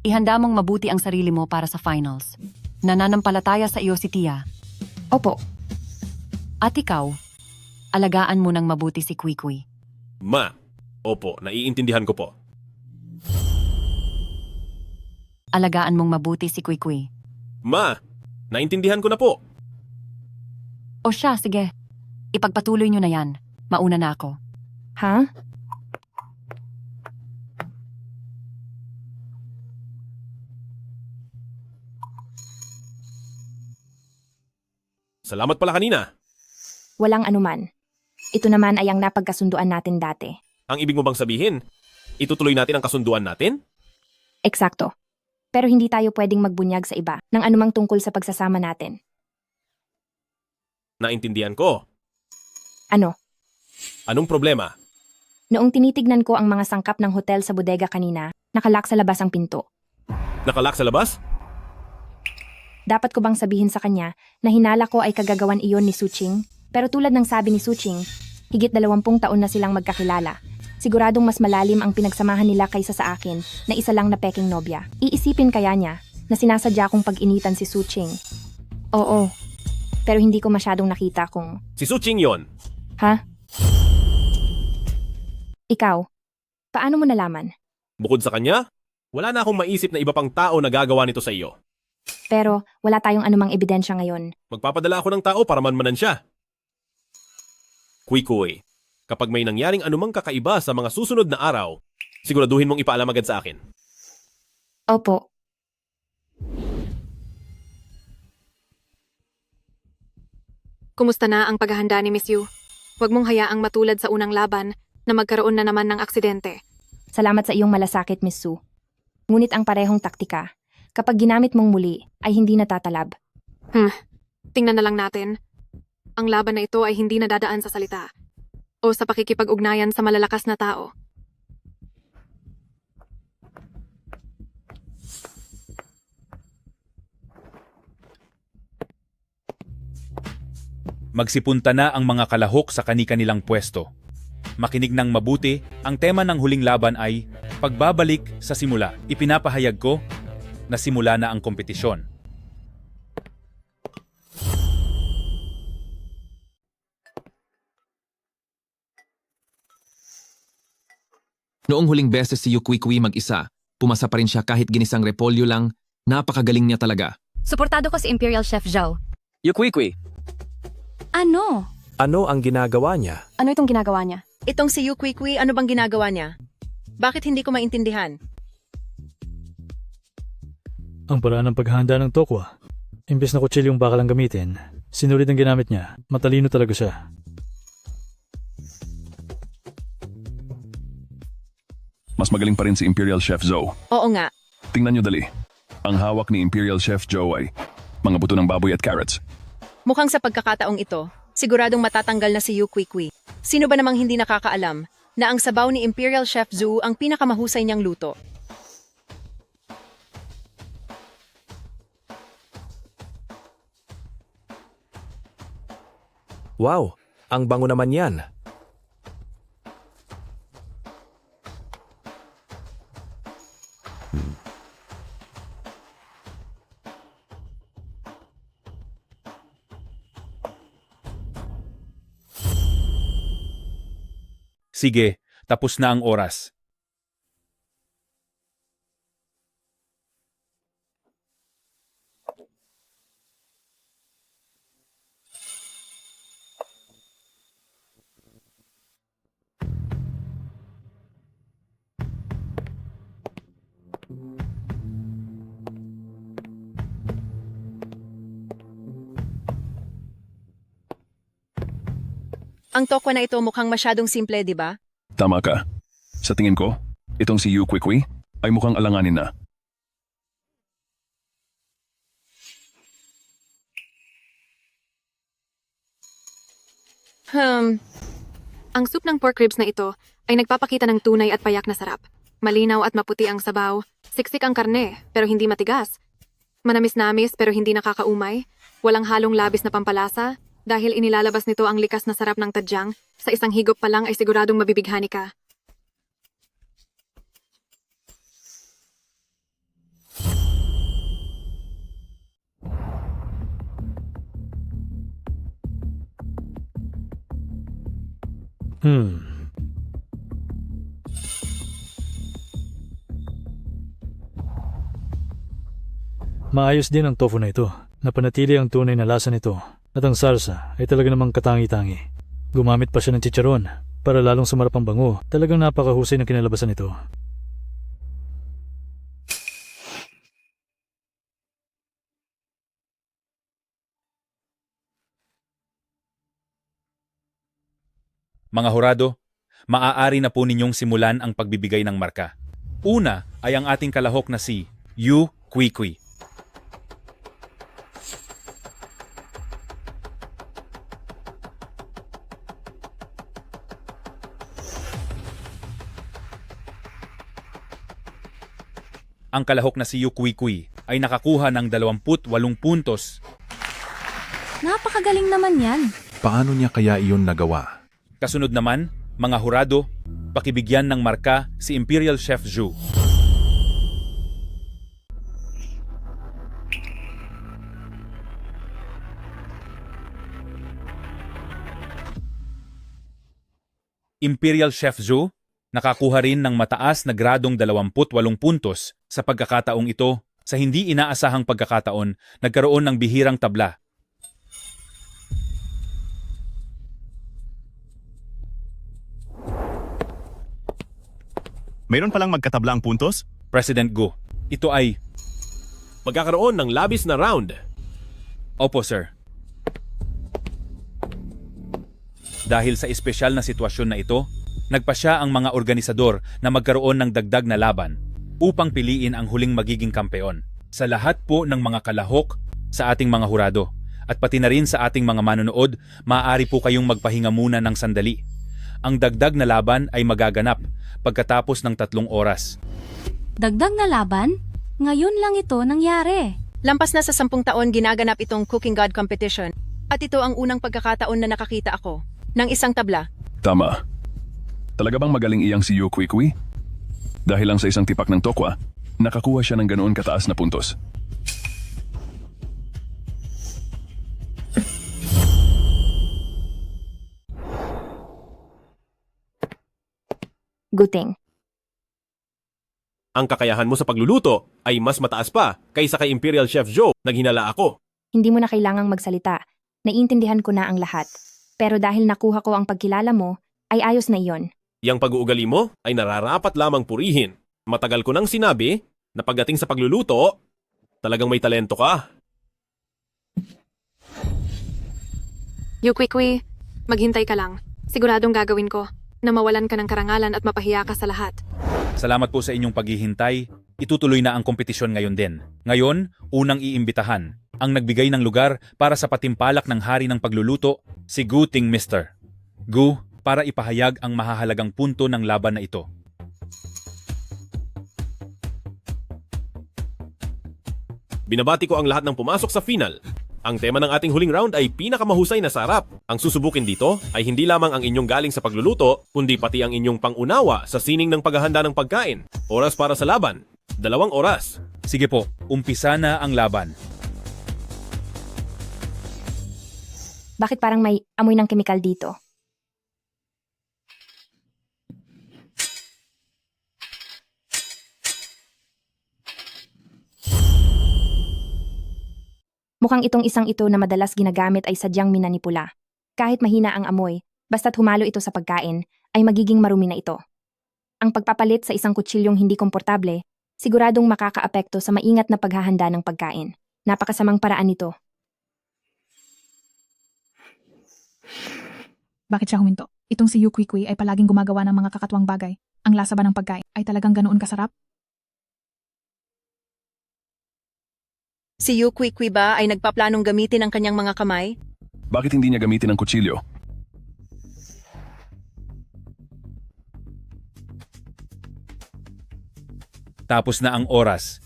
Ihanda mong mabuti ang sarili mo para sa finals. Nananampalataya sa iyo si Tia. Opo. At ikaw, alagaan mo ng mabuti si Kui. Ma, opo, naiintindihan ko po. Alagaan mong mabuti si Kui. Ma, naintindihan ko na po. O siya, sige. Ipagpatuloy nyo na yan. Mauna na ako. Ha? Salamat pala kanina. Walang anuman. Ito naman ay ang napagkasunduan natin dati. Ang ibig mo bang sabihin, itutuloy natin ang kasunduan natin? Eksakto. Pero hindi tayo pwedeng magbunyag sa iba ng anumang tungkol sa pagsasama natin. Naintindihan ko. Ano? Anong problema? Noong tinitignan ko ang mga sangkap ng hotel sa bodega kanina, nakalak sa labas ang pinto. Nakalak sa labas? Dapat ko bang sabihin sa kanya na hinala ko ay kagagawan iyon ni Suching? Pero tulad ng sabi ni Suching, higit 20 taon na silang magkakilala. Siguradong mas malalim ang pinagsamahan nila kaysa sa akin na isa lang na peking nobya. Iisipin kaya niya na sinasadya kong pag-initan si Suching. Oo, pero hindi ko masyadong nakita kung... Si Suching yon. Ha? Ikaw, paano mo nalaman? Bukod sa kanya, wala na akong maisip na iba pang tao na gagawa nito sa iyo. Pero wala tayong anumang ebidensya ngayon. Magpapadala ako ng tao para manmanan siya. Kuy-kuy, kapag may nangyaring anumang kakaiba sa mga susunod na araw, siguraduhin mong ipaalam agad sa akin. Opo. Kumusta na ang paghahanda ni Miss Yu? Huwag mong hayaang matulad sa unang laban na magkaroon na naman ng aksidente. Salamat sa iyong malasakit, Miss Su. Ngunit ang parehong taktika, kapag ginamit mong muli, ay hindi natatalab. Tingnan na lang natin. Ang laban na ito ay hindi nadadaan sa salita o sa pakikipag-ugnayan sa malalakas na tao. Magsipunta na ang mga kalahok sa kani-kanilang pwesto. Makinig ng mabuti, ang tema ng huling laban ay pagbabalik sa simula. Ipinapahayag ko na simula na ang kompetisyon. Noong huling beses si Yukwikwi mag-isa, pumasa pa rin siya kahit ginisang repolyo lang, napakagaling niya talaga. Suportado ko si Imperial Chef Zhao. Yukwikwi, Ano? Ano ang ginagawa niya? Ano itong ginagawa niya? Itong si Yu Kwikwi, ano bang ginagawa niya? Bakit hindi ko maintindihan? Ang paraan ng paghahanda ng tokwa. Imbes na kutsilyong bakal ang gamitin, sinulit ang ginamit niya. Matalino talaga siya. Mas magaling pa rin si Imperial Chef Zhou. Oo nga. Tingnan nyo dali. Ang hawak ni Imperial Chef Zhou ay mga buto ng baboy at carrots. Mukhang sa pagkakataong ito, siguradong matatanggal na si Yu Kwikwi. Sino ba namang hindi nakakaalam na ang sabaw ni Imperial Chef Zhu ang pinakamahusay niyang luto? Wow, ang bango naman yan. Sige, tapos na ang oras. Ang tokwa na ito mukhang masyadong simple, di ba? Tama ka. Sa tingin ko, itong si Yu Kwikwi ay mukhang alanganin na. Ang soup ng pork ribs na ito ay nagpapakita ng tunay at payak na sarap. Malinaw at maputi ang sabaw, siksik ang karne pero hindi matigas. Manamis-namis pero hindi nakakaumay, walang halong labis na pampalasa, dahil inilalabas nito ang likas na sarap ng tadyang, sa isang higop pa lang ay siguradong mabibighani ka. Maayos din ang tofu na ito. Napanatili ang tunay na lasa nito. At ang salsa ay talaga namang katangi-tangi. Gumamit pa siya ng chicharon para lalong sumarap ang bango. Talagang napakahusay ng kinalabasan nito. Mga hurado, maaari na po ninyong simulan ang pagbibigay ng marka. Una ay ang ating kalahok na si Yu Kwikwi. Ang kalahok na si Yu Kwikwi ay nakakuha ng 28 puntos. Napakagaling naman yan. Paano niya kaya iyon nagawa? Kasunod naman, mga hurado, pakibigyan ng marka si Imperial Chef Zhu. Imperial Chef Zhu, nakakuha rin ng mataas na gradong 28 puntos sa pagkakataong ito. Sa hindi inaasahang pagkakataon, nagkaroon ng bihirang tabla. Mayroon palang magkatabla ang puntos? President Gu, ito ay... Magkakaroon ng labis na round. Opo, sir. Dahil sa espesyal na sitwasyon na ito, nagpasya ang mga organisador na magkaroon ng dagdag na laban upang piliin ang huling magiging kampeon. Sa lahat po ng mga kalahok sa ating mga hurado at pati na rin sa ating mga manonood, maaari po kayong magpahinga muna ng sandali. Ang dagdag na laban ay magaganap pagkatapos ng 3 oras. Dagdag na laban? Ngayon lang ito nangyari. Lampas na sa 10 taon ginaganap itong Cooking God Competition at ito ang unang pagkakataon na nakakita ako ng isang tabla. Tama. Talaga bang magaling iyang si Yu Kwikwi? Dahil lang sa isang tipak ng tokwa, nakakuha siya ng ganoon kataas na puntos. Guting. Ang kakayahan mo sa pagluluto ay mas mataas pa kaysa kay Imperial Chef Zhou. Naghinala ako. Hindi mo na kailangang magsalita. Naiintindihan ko na ang lahat. Pero dahil nakuha ko ang pagkilala mo, ay ayos na iyon. Yang pag-uugali mo ay nararapat lamang purihin. Matagal ko nang sinabi na pagdating sa pagluluto, talagang may talento ka. Yu Kwikwi, maghintay ka lang. Siguradong gagawin ko na mawalan ka ng karangalan at mapahiya ka sa lahat. Salamat po sa inyong paghihintay. Itutuloy na ang kompetisyon ngayon din. Ngayon, unang iimbitahan ang nagbigay ng lugar para sa patimpalak ng hari ng pagluluto, si Gu Ting Mr. Gu, para ipahayag ang mahahalagang punto ng laban na ito. Binabati ko ang lahat ng pumasok sa final. Ang tema ng ating huling round ay pinakamahusay na sarap. Ang susubukin dito ay hindi lamang ang inyong galing sa pagluluto, kundi pati ang inyong pangunawa sa sining ng paghahanda ng pagkain. Oras para sa laban. 2 oras. Sige po, umpisa na ang laban. Bakit parang may amoy ng kemikal dito? Mukhang itong isang ito na madalas ginagamit ay sadyang minanipula. Kahit mahina ang amoy, basta't humalo ito sa pagkain, ay magiging marumi na ito. Ang pagpapalit sa isang kutsilyong hindi komportable, siguradong makakaapekto sa maingat na paghahanda ng pagkain. Napakasamang paraan nito. Bakit siya huminto? Itong si Yu Kwikwi ay palaging gumagawa ng mga kakatwang bagay. Ang lasa ba ng pagkain ay talagang ganoon kasarap? Si Yu Kwikwi ba ay nagpaplanong gamitin ang kanyang mga kamay? Bakit hindi niya gamitin ang kutsilyo? Tapos na ang oras.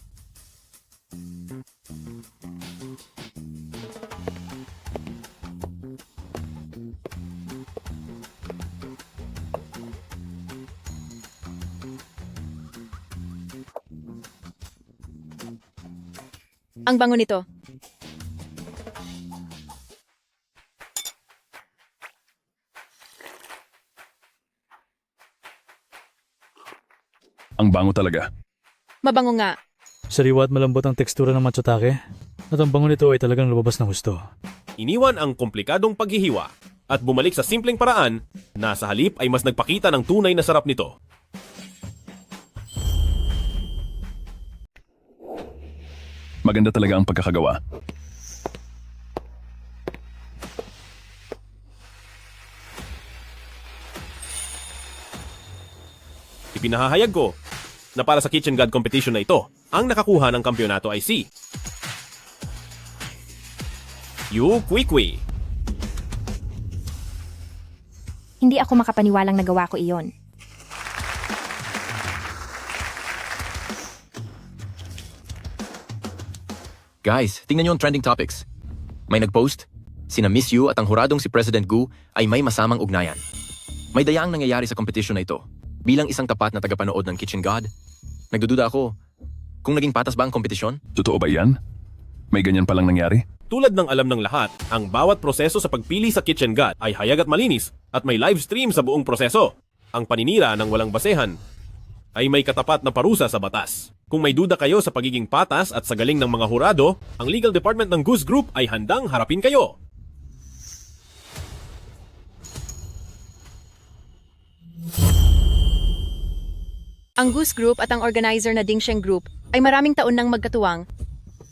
Ang bango nito. Ang bango talaga. Mabango nga. Sariwa at malambot ang tekstura ng matsutake. At ang bango nito ay talagang lumabas ng gusto. Iniwan ang komplikadong paghihiwa at bumalik sa simpleng paraan na sa halip ay mas nagpakita ng tunay na sarap nito. Maganda talaga ang pagkakagawa. Ipinahahayag ko na para sa Kitchen God competition na ito, ang nakakuha ng kampyonato ay si Yu Kwikwi. Hindi ako makapaniwalang nagawa ko iyon. Guys, tingnan niyo ang trending topics. May nagpost, sina Miss Yu at ang huradong si President Gu ay may masamang ugnayan. May dayaang nangyayari sa competition na ito. Bilang isang tapat na tagapanood ng Kitchen God, nagdududa ako kung naging patas ba ang kompetisyon? Totoo ba yan? May ganyan palang nangyari? Tulad ng alam ng lahat, ang bawat proseso sa pagpili sa Kitchen God ay hayag at malinis at may live stream sa buong proseso. Ang paninira ng walang basehan ay may katapat na parusa sa batas. Kung may duda kayo sa pagiging patas at sa galing ng mga hurado, ang legal department ng Goose Group ay handang harapin kayo. Ang Goose Group at ang organizer na Dingsheng Group ay maraming taon nang magkatuwang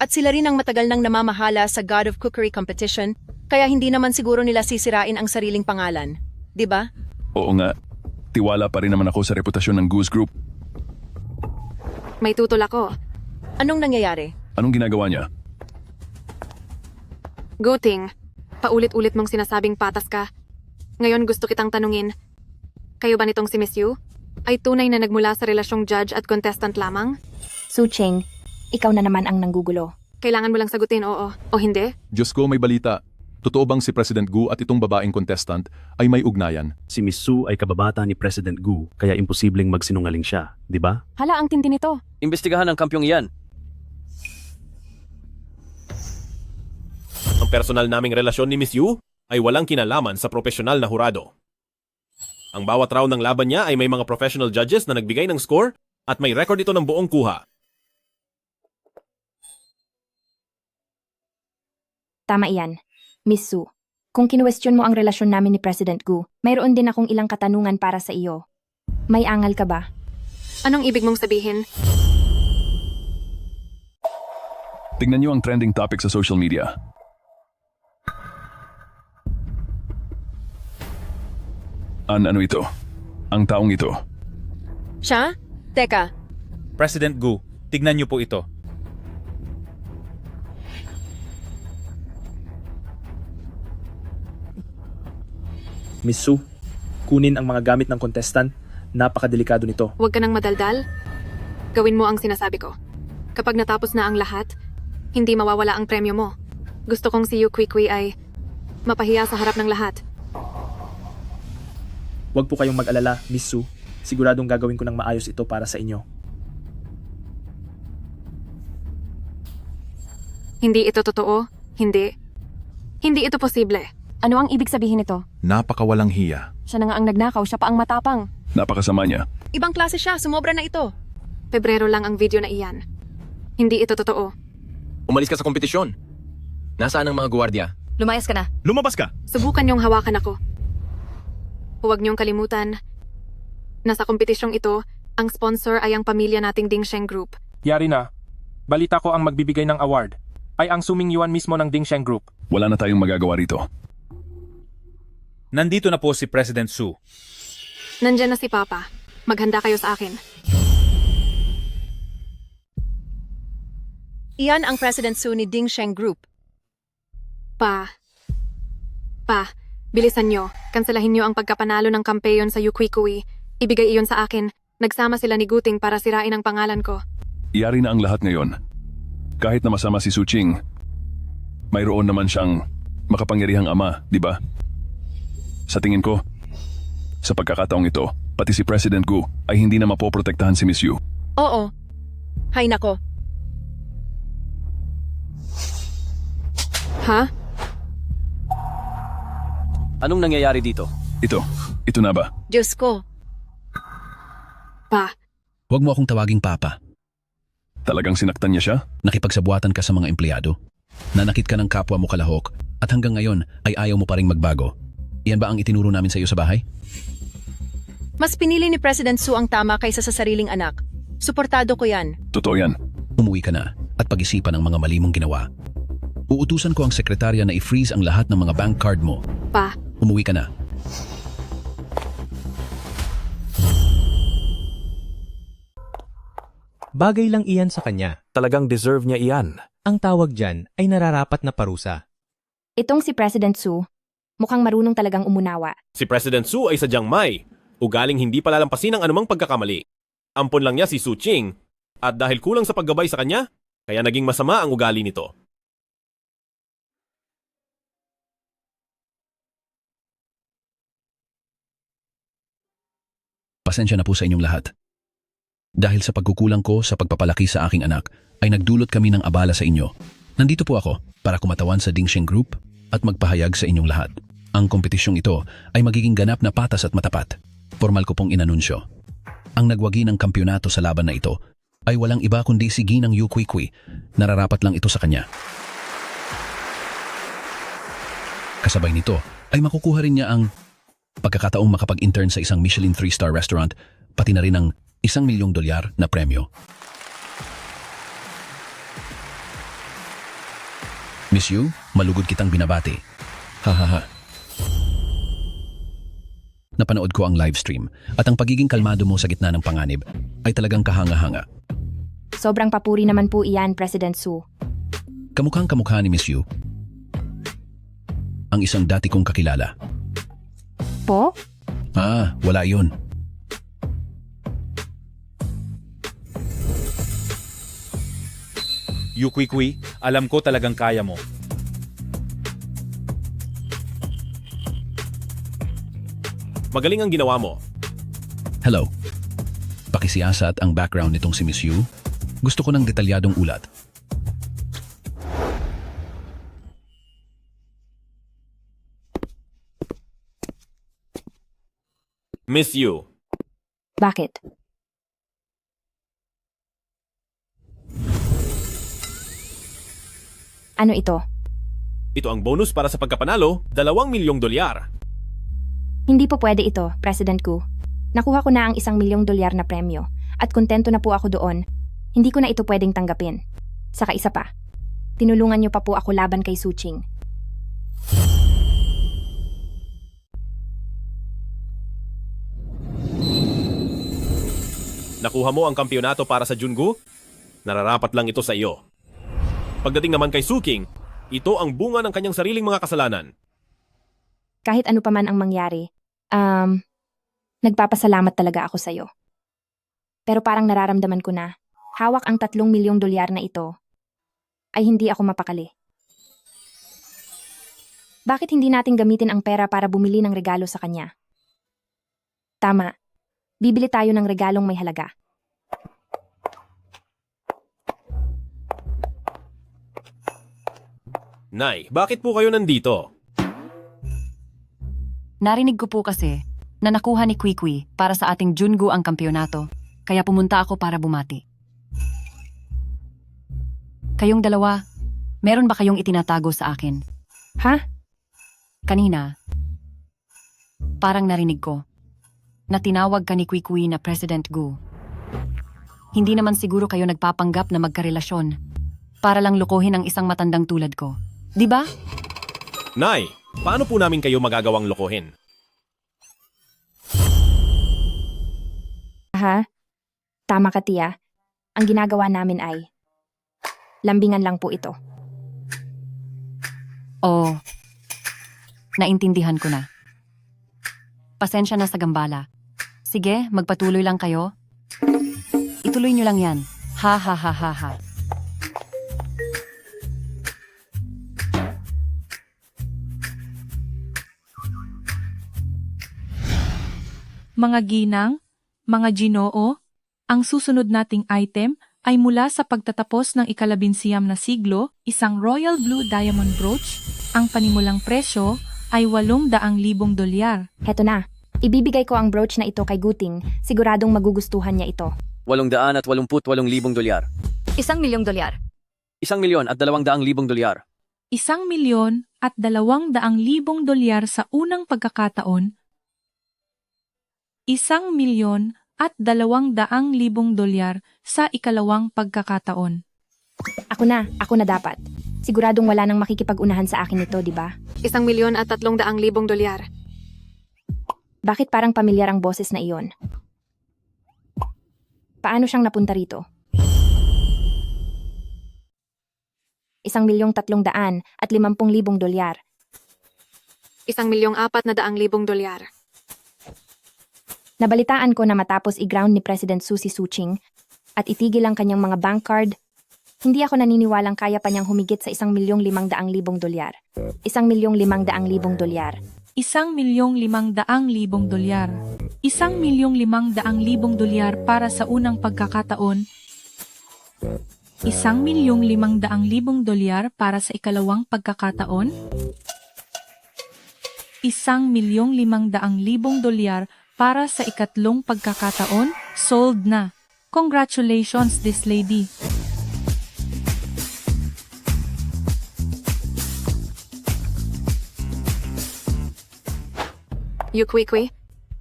at sila rin ang matagal nang namamahala sa God of Cookery competition kaya hindi naman siguro nila sisirain ang sariling pangalan. 'Di ba? Oo nga. Tiwala pa rin naman ako sa reputasyon ng Goose Group. May tutol ako. Anong nangyayari? Anong ginagawa niya? Guting, paulit-ulit mong sinasabing patas ka. Ngayon gusto kitang tanungin, kayo ba nitong si Miss Yu? Ay tunay na nagmula sa relasyong judge at contestant lamang? Sucheng, ikaw na naman ang nanggugulo. Kailangan mo lang sagutin oo o hindi? Diyos ko, may balita. Totoo bang si President Gu at itong babaeng contestant ay may ugnayan? Si Miss Su ay kababata ni President Gu, kaya imposibleng magsinungaling siya, di ba? Hala, ang tindi nito. Imbestigahan ang kampyong iyan. Ang personal naming relasyon ni Miss Yu ay walang kinalaman sa profesional na hurado. Ang bawat round ng laban niya ay may mga professional judges na nagbigay ng score at may record ito ng buong kuha. Tama iyan. Miss Su, kung kinuwestiyon mo ang relasyon namin ni President Gu, mayroon din akong ilang katanungan para sa iyo. May angal ka ba? Anong ibig mong sabihin? Tignan niyo ang trending topic sa social media. Ano ito? Ang taong ito. Siya? Teka, President Gu, tignan niyo po ito. Miss Su, kunin ang mga gamit ng contestant. Napakadelikado nito. Huwag ka nang madaldal. Gawin mo ang sinasabi ko. Kapag natapos na ang lahat, hindi mawawala ang premyo mo. Gusto kong si Yu Kwikwi ay mapahiya sa harap ng lahat. Huwag po kayong mag-alala, Miss Su. Siguradong gagawin ko ng maayos ito para sa inyo. Hindi ito totoo. Hindi. Hindi ito posible. Ano ang ibig sabihin nito? Napakawalang hiya. Siya na nga ang nagnakaw, siya pa ang matapang. Napakasama niya. ibang klase siya, sumobra na ito. Pebrero lang ang video na iyan. Hindi ito totoo. Umalis ka sa kompetisyon. Nasaan ang mga gwardiya? Lumayas ka na. Lumabas ka! Subukan niyong hawakan ako. Huwag niyong kalimutan. Nasa kompetisyong ito, ang sponsor ay ang pamilya nating Dingsheng Group. Yari na. Balita ko ang magbibigay ng award ay ang Suming Yuan mismo ng Dingsheng Group. Wala na tayong magagawa rito. Nandito na po si President Su. Nandyan na si Papa. Maghanda kayo sa akin. Iyan ang President Su ni Dingsheng Group. Pa, bilisan nyo. Kanselahin nyo ang pagkapanalo ng kampeyon sa Yukwikui. Ibigay iyon sa akin. Nagsama sila ni Guting para sirain ang pangalan ko. Iyari na ang lahat ngayon. Kahit na masama si Suching, mayroon naman siyang makapangyarihang ama, di ba? Sa tingin ko, sa pagkakataong ito, pati si President Gu ay hindi na mapoprotektahan si Miss Yu. Oo. Hay nako. Ha? Anong nangyayari dito? Ito na ba? Diyos ko. Pa. Huwag mo akong tawaging Papa. Talagang sinaktan niya siya? Nakipagsabuatan ka sa mga empleyado. Nanakit ka ng kapwa mo kalahok at hanggang ngayon ay ayaw mo pa ring magbago. Iyan ba ang itinuro namin sa iyo sa bahay? Mas pinili ni President Su ang tama kaysa sa sariling anak. Suportado ko yan. Totoo yan. Umuwi ka na at pag-isipan ang mga mali mong ginawa. Uutusan ko ang sekretarya na i-freeze ang lahat ng mga bank card mo. Pa. Umuwi ka na. Bagay lang iyan sa kanya. Talagang deserve niya iyan. Ang tawag dyan ay nararapat na parusa. Itong si President Su, mukhang marunong talagang umunawa. Si President Su ay sadyang may ugaling hindi palalampasin ang anumang pagkakamali. Ampon lang niya si Su Ching at dahil kulang sa paggabay sa kanya, kaya naging masama ang ugali nito. Pasensya na po sa inyong lahat. Dahil sa pagkukulang ko sa pagpapalaki sa aking anak, ay nagdulot kami ng abala sa inyo. Nandito po ako para kumatawan sa Dingsheng Group at magpahayag sa inyong lahat. Ang kompetisyong ito ay magiging ganap na patas at matapat. Formal ko pong inanunsyo. Ang nagwagi ng kampyonato sa laban na ito ay walang iba kundi si Ginang Yu Kui. Nararapat lang ito sa kanya. Kasabay nito ay makukuha rin niya ang pagkakataong makapag-intern sa isang Michelin 3-star restaurant, pati na rin ang $1,000,000 na premyo. Miss Yu, malugod kitang binabati. Hahaha. Napanood ko ang live stream at ang pagiging kalmado mo sa gitna ng panganib ay talagang kahanga-hanga. Sobrang papuri naman po iyan, President Su. Kamukhang kamukha ni Miss Yu. Ang isang dati kong kakilala. Po? Wala yun. Yu Kui, alam ko talagang kaya mo. Magaling ang ginawa mo. Hello. Pakisiyasat ang background nitong si Miss Yu. Gusto ko ng detalyadong ulat. Miss Yu. Bakit? Ano ito? Ito ang bonus para sa pagkapanalo, $2,000,000. Hindi po pwede ito, President Gu. Nakuha ko na ang $1,000,000 na premyo at kontento na po ako doon. Hindi ko na ito pwedeng tanggapin. Saka isa pa, tinulungan niyo pa po ako laban kay Su Ching. Nakuha mo ang kampyonato para sa Jungu? Nararapat lang ito sa iyo. Pagdating naman kay Su King, ito ang bunga ng kanyang sariling mga kasalanan. Kahit ano pa man ang mangyari, nagpapasalamat talaga ako sa'yo. Pero parang nararamdaman ko na, hawak ang $3,000,000 na ito, ay hindi ako mapakali. Bakit hindi natin gamitin ang pera para bumili ng regalo sa kanya? Tama, bibili tayo ng regalong may halaga. Nay, bakit po kayo nandito? Narinig ko po kasi na nakuha ni Kui para sa ating Jungu ang kampyonato, kaya pumunta ako para bumati. Kayong dalawa, meron ba kayong itinatago sa akin? Ha? Kanina, parang narinig ko na tinawag ka ni Kui na President Gu. Hindi naman siguro kayo nagpapanggap na magkarelasyon para lang lukuhin ang isang matandang tulad ko. Di ba? Nay, paano po namin kayo magagawang lokohin? Ha? Tama ka, Tia. Ang ginagawa namin ay lambingan lang po ito. Oo. Naintindihan ko na. Pasensya na sa gambala. Sige, magpatuloy lang kayo. Ituloy nyo lang yan. Ha ha ha ha ha. Mga ginang, mga ginoo, ang susunod nating item ay mula sa pagtatapos ng ika-11 na siglo, isang Royal Blue Diamond Brooch. Ang panimulang presyo ay $800,000. Heto na. Ibibigay ko ang brooch na ito kay Guting. Siguradong magugustuhan niya ito. $888,000. $1,000,000. $1,200,000. $1,200,000 sa unang pagkakataon. $1,200,000 sa ikalawang pagkakataon. Ako na dapat. Siguradong wala nang makikipag-unahan sa akin ito, di ba? $1,300,000. Bakit parang pamilyar ang boses na iyon? Paano siyang napunta rito? 1,350,000 dolyar. 1,400,000 dolyar. Nabalitaan ko na matapos i-ground ni President Su si Suching at itigil ang kanyang mga bank card, hindi ako naniniwalang kaya pa niyang humigit sa 1,500,000 dolyar. 1,500,000 dolyar. 1,500,000 dolyar. 1,500,000 dolyar para sa unang pagkakataon. 1,500,000 dolyar para sa ikalawang pagkakataon. 1,500,000 dolyar para sa ikatlong pagkakataon. Sold na. Congratulations this lady. Yu Kwee,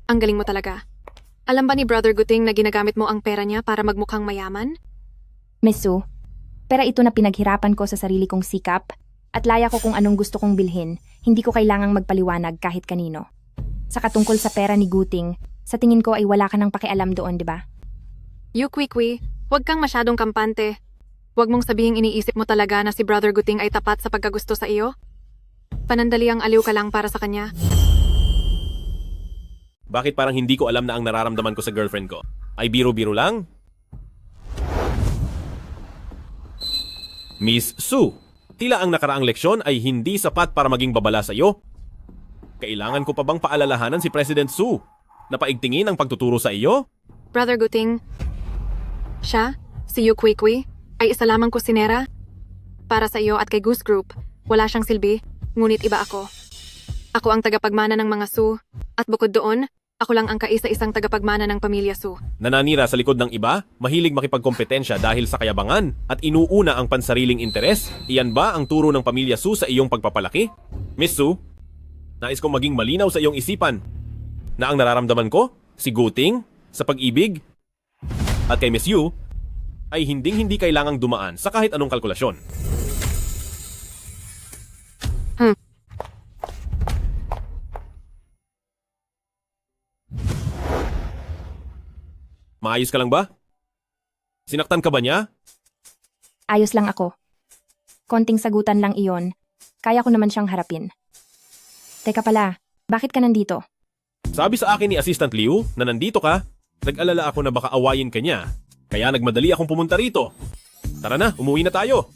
ang galing mo talaga. Alam ba ni Brother Guting na ginagamit mo ang pera niya para magmukhang mayaman? Miss Su, pera ito na pinaghirapan ko sa sarili kong sikap at laya ko kung anong gusto kong bilhin, hindi ko kailangang magpaliwanag kahit kanino. Sa katungkol sa pera ni Guting, sa tingin ko ay wala ka nang pakialam doon, di ba? Yu Kwee, huwag kang masyadong kampante. Huwag mong sabihing iniisip mo talaga na si Brother Guting ay tapat sa pagkagusto sa iyo. Panandaliang aliw ka lang para sa kanya. Bakit parang hindi ko alam na ang nararamdaman ko sa girlfriend ko? Ay biro-biro lang? Miss Su, tila ang nakaraang leksyon ay hindi sapat para maging babala sa iyo. Kailangan ko pa bang paalalahanan si President Su na paigtingin ang pagtuturo sa iyo? Brother Guting, siya, si Yu Kwee, ay isa lamang kusinera. Para sa iyo at kay Goose Group, wala siyang silbi, ngunit iba ako. Ako ang tagapagmana ng mga Su, at bukod doon, ako lang ang kaisa-isang tagapagmana ng pamilya Su. Nananira sa likod ng iba, mahilig makipagkompetensya dahil sa kayabangan, at inuuna ang pansariling interes? Iyan ba ang turo ng pamilya Su sa iyong pagpapalaki? Miss Su, nais kong maging malinaw sa iyong isipan na ang nararamdaman ko, si Guting, sa pag-ibig, at kay Miss Yu, ay hinding-hindi kailangang dumaan sa kahit anong kalkulasyon. Maayos ka lang ba? Sinaktan ka ba niya? Ayos lang ako. Konting sagutan lang iyon. Kaya ko naman siyang harapin. Teka pala, bakit ka nandito? Sabi sa akin ni Assistant Liu na nandito ka, nag-alala ako na baka awayin ka niya. Kaya nagmadali akong pumunta rito. Tara na, umuwi na tayo.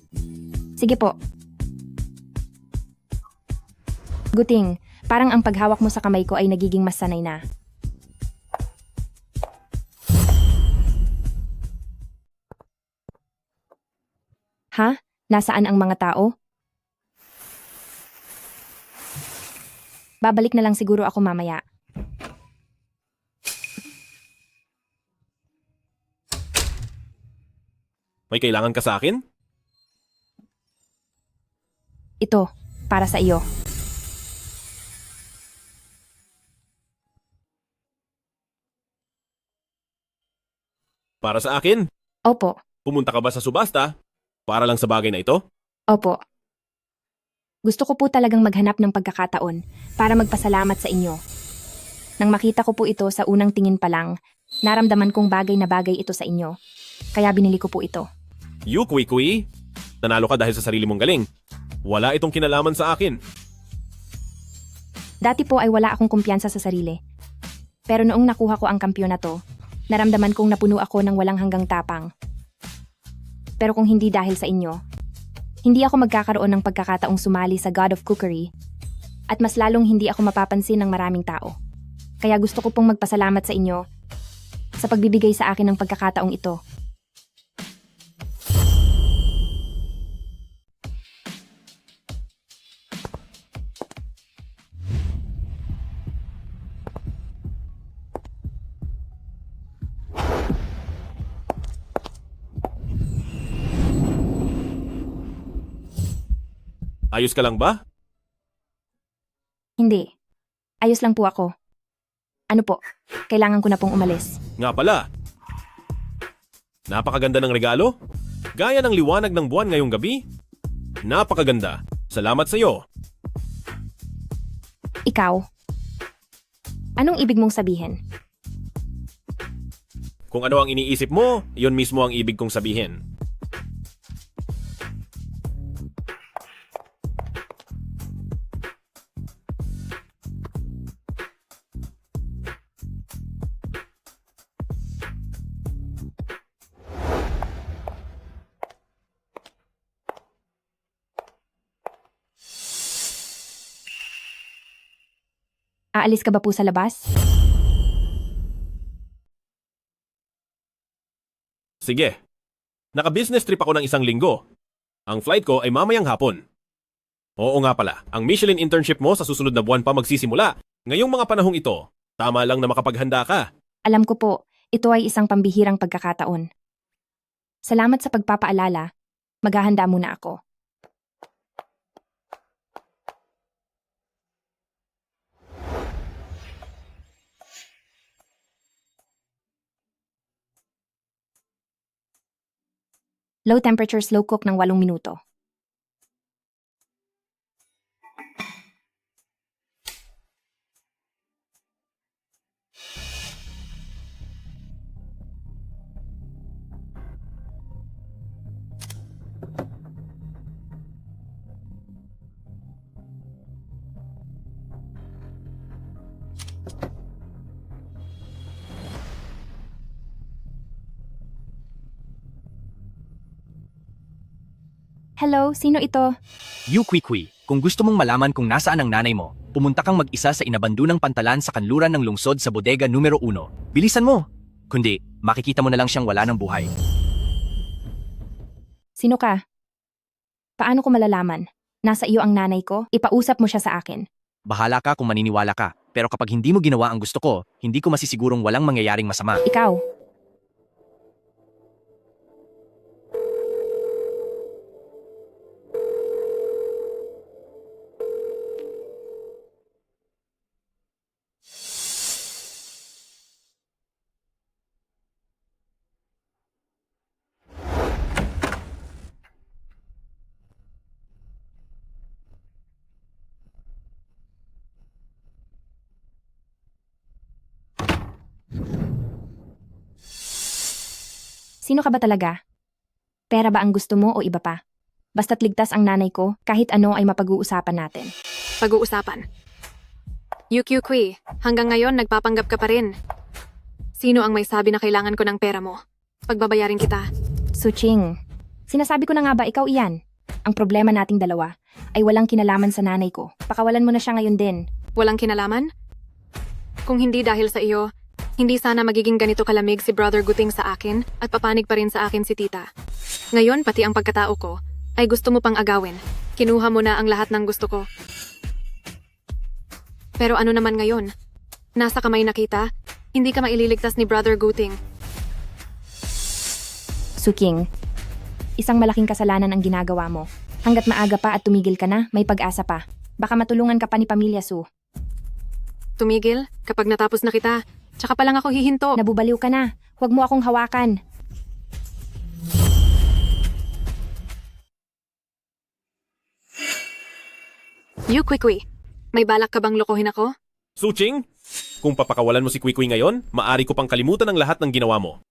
Sige po. Guting, parang ang paghawak mo sa kamay ko ay nagiging mas sanay na. Ha? Nasaan ang mga tao? Babalik na lang siguro ako mamaya. May kailangan ka sa akin? Ito, para sa iyo. Para sa akin? Opo. Pumunta ka ba sa subasta? Para lang sa bagay na ito? Opo. Gusto ko po talagang maghanap ng pagkakataon para magpasalamat sa inyo. Nang makita ko po ito sa unang tingin pa lang, naramdaman kong bagay na bagay ito sa inyo. Kaya binili ko po ito. Yu Kwee, nanalo ka dahil sa sarili mong galing. Wala itong kinalaman sa akin. Dati po ay wala akong kumpiyansa sa sarili. Pero noong nakuha ko ang kampyonato, naramdaman kong napuno ako ng walang hanggang tapang. Pero kung hindi dahil sa inyo, hindi ako magkakaroon ng pagkakataong sumali sa God of Cookery at mas lalong hindi ako mapapansin ng maraming tao. Kaya gusto ko pong magpasalamat sa inyo sa pagbibigay sa akin ng pagkakataong ito. Ayos ka lang ba? Hindi. Ayos lang po ako. Ano po? Kailangan ko na pong umalis. Nga pala. Napakaganda ng regalo. Gaya ng liwanag ng buwan ngayong gabi. Napakaganda. Salamat sa iyo. Ikaw? Anong ibig mong sabihin? Kung ano ang iniisip mo, iyon mismo ang ibig kong sabihin. Aalis ka ba po sa labas? Sige. Naka-business trip ako ng 1 linggo. Ang flight ko ay mamayang hapon. Oo nga pala, ang Michelin internship mo sa susunod na buwan pa magsisimula. Ngayong mga panahong ito, tama lang na makapaghanda ka. Alam ko po, ito ay isang pambihirang pagkakataon. Salamat sa pagpapaalala. Maghahanda muna ako. Low temperature slow cook ng 8 minuto. Hello, sino ito? You Kwikwi, kung gusto mong malaman kung nasaan ang nanay mo, pumunta kang mag-isa sa inabandunang pantalan sa kanluran ng lungsod sa bodega numero 1. Bilisan mo! Kundi, makikita mo na lang siyang wala ng buhay. Sino ka? Paano ko malalaman? Nasa iyo ang nanay ko? Ipausap mo siya sa akin. Bahala ka kung maniniwala ka, pero kapag hindi mo ginawa ang gusto ko, hindi ko masisigurong walang mangyayaring masama. Ikaw? Sino ka ba talaga? Pera ba ang gusto mo o iba pa? Basta't ligtas ang nanay ko, kahit ano ay mapag-uusapan natin. Pag-uusapan. Kui, hanggang ngayon nagpapanggap ka pa rin. Sino ang may sabi na kailangan ko ng pera mo? Pagbabayarin kita. Suching, sinasabi ko na nga ba ikaw iyan? Ang problema nating dalawa ay walang kinalaman sa nanay ko. Pakawalan mo na siya ngayon din. Walang kinalaman? Kung hindi dahil sa iyo, hindi sana magiging ganito kalamig si Brother Guting sa akin at papanig pa rin sa akin si Tita. Ngayon, pati ang pagkatao ko ay gusto mo pang agawin. Kinuha mo na ang lahat ng gusto ko. Pero ano naman ngayon? Nasa kamay na kita, hindi ka maililigtas ni Brother Guting. Suking, isang malaking kasalanan ang ginagawa mo. Hanggat maaga pa at tumigil ka na, may pag-asa pa. Baka matulungan ka pa ni Pamilya Su. Tumigil? Kapag natapos na kita, tsaka pa lang ako hihinto. Nabubaliw ka na. Huwag mo akong hawakan. Kwikwi, may balak ka bang lokohin ako? Suching, kung papakawalan mo si Kwikwi ngayon, maari ko pang kalimutan ang lahat ng ginawa mo.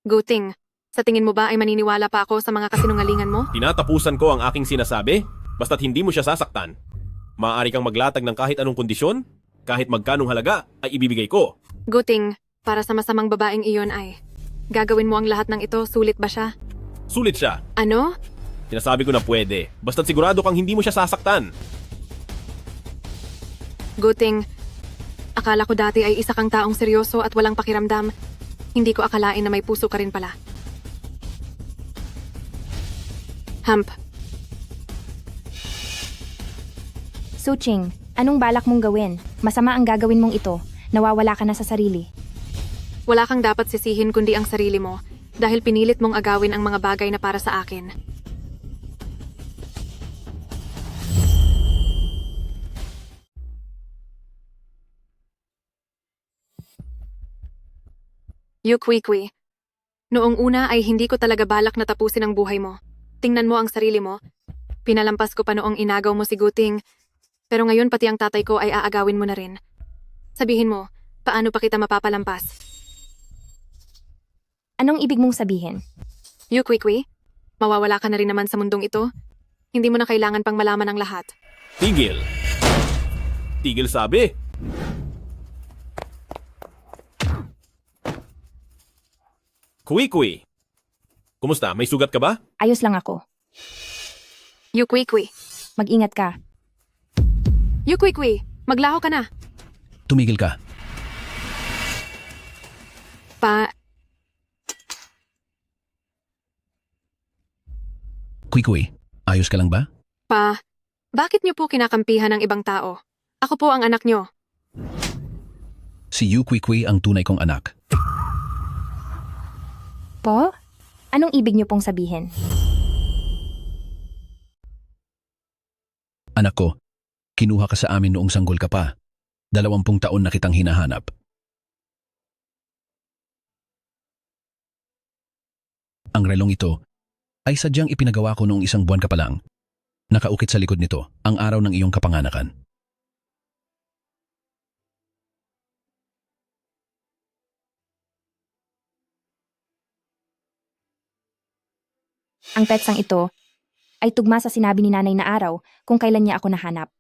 Guting, sa tingin mo ba ay maniniwala pa ako sa mga kasinungalingan mo? Tinatapusan ko ang aking sinasabi, basta't hindi mo siya sasaktan. Maaari kang maglatag ng kahit anong kondisyon, kahit magkanong halaga ay ibibigay ko. Guting, para sa masamang babaeng iyon ay, gagawin mo ang lahat ng ito, sulit ba siya? Sulit siya. Ano? Sinasabi ko na pwede, basta't sigurado kang hindi mo siya sasaktan. Guting, akala ko dati ay isa kang taong seryoso at walang pakiramdam. Hindi ko akalain na may puso ka rin pala. Hump. Suching, anong balak mong gawin? Masama ang gagawin mong ito. Nawawala ka na sa sarili. Wala kang dapat sisihin kundi ang sarili mo dahil pinilit mong agawin ang mga bagay na para sa akin. Kwikwi, noong una ay hindi ko talaga balak na tapusin ang buhay mo. Tingnan mo ang sarili mo. Pinalampas ko pa noong inagaw mo si Guting. Pero ngayon pati ang tatay ko ay aagawin mo na rin. Sabihin mo, paano pa kita mapapalampas? Anong ibig mong sabihin? Kwikwi, mawawala ka na rin naman sa mundong ito. Hindi mo na kailangan pang malaman ang lahat. Tigil. Tigil sabi. Kwikwi. Kumusta? May sugat ka ba? Ayos lang ako. Kwikwi. Mag-ingat ka. Kwikwi, Maglaho ka na. Tumigil ka. Pa, Kuy-kuy, ayos ka lang ba? bakit niyo po kinakampihan ng ibang tao? Ako po ang anak niyo. Si Yu Kuy-kuy ang tunay kong anak. Po? Anong ibig niyo pong sabihin? Anak ko, kinuha ka sa amin noong sanggol ka pa. 20 taon na kitang hinahanap. Ang relong ito ay sadyang ipinagawa ko noong 1 buwan ka pa lang. Nakaukit sa likod nito ang araw ng iyong kapanganakan. Ang petsang ito ay tugma sa sinabi ni nanay na araw kung kailan niya ako nahanap.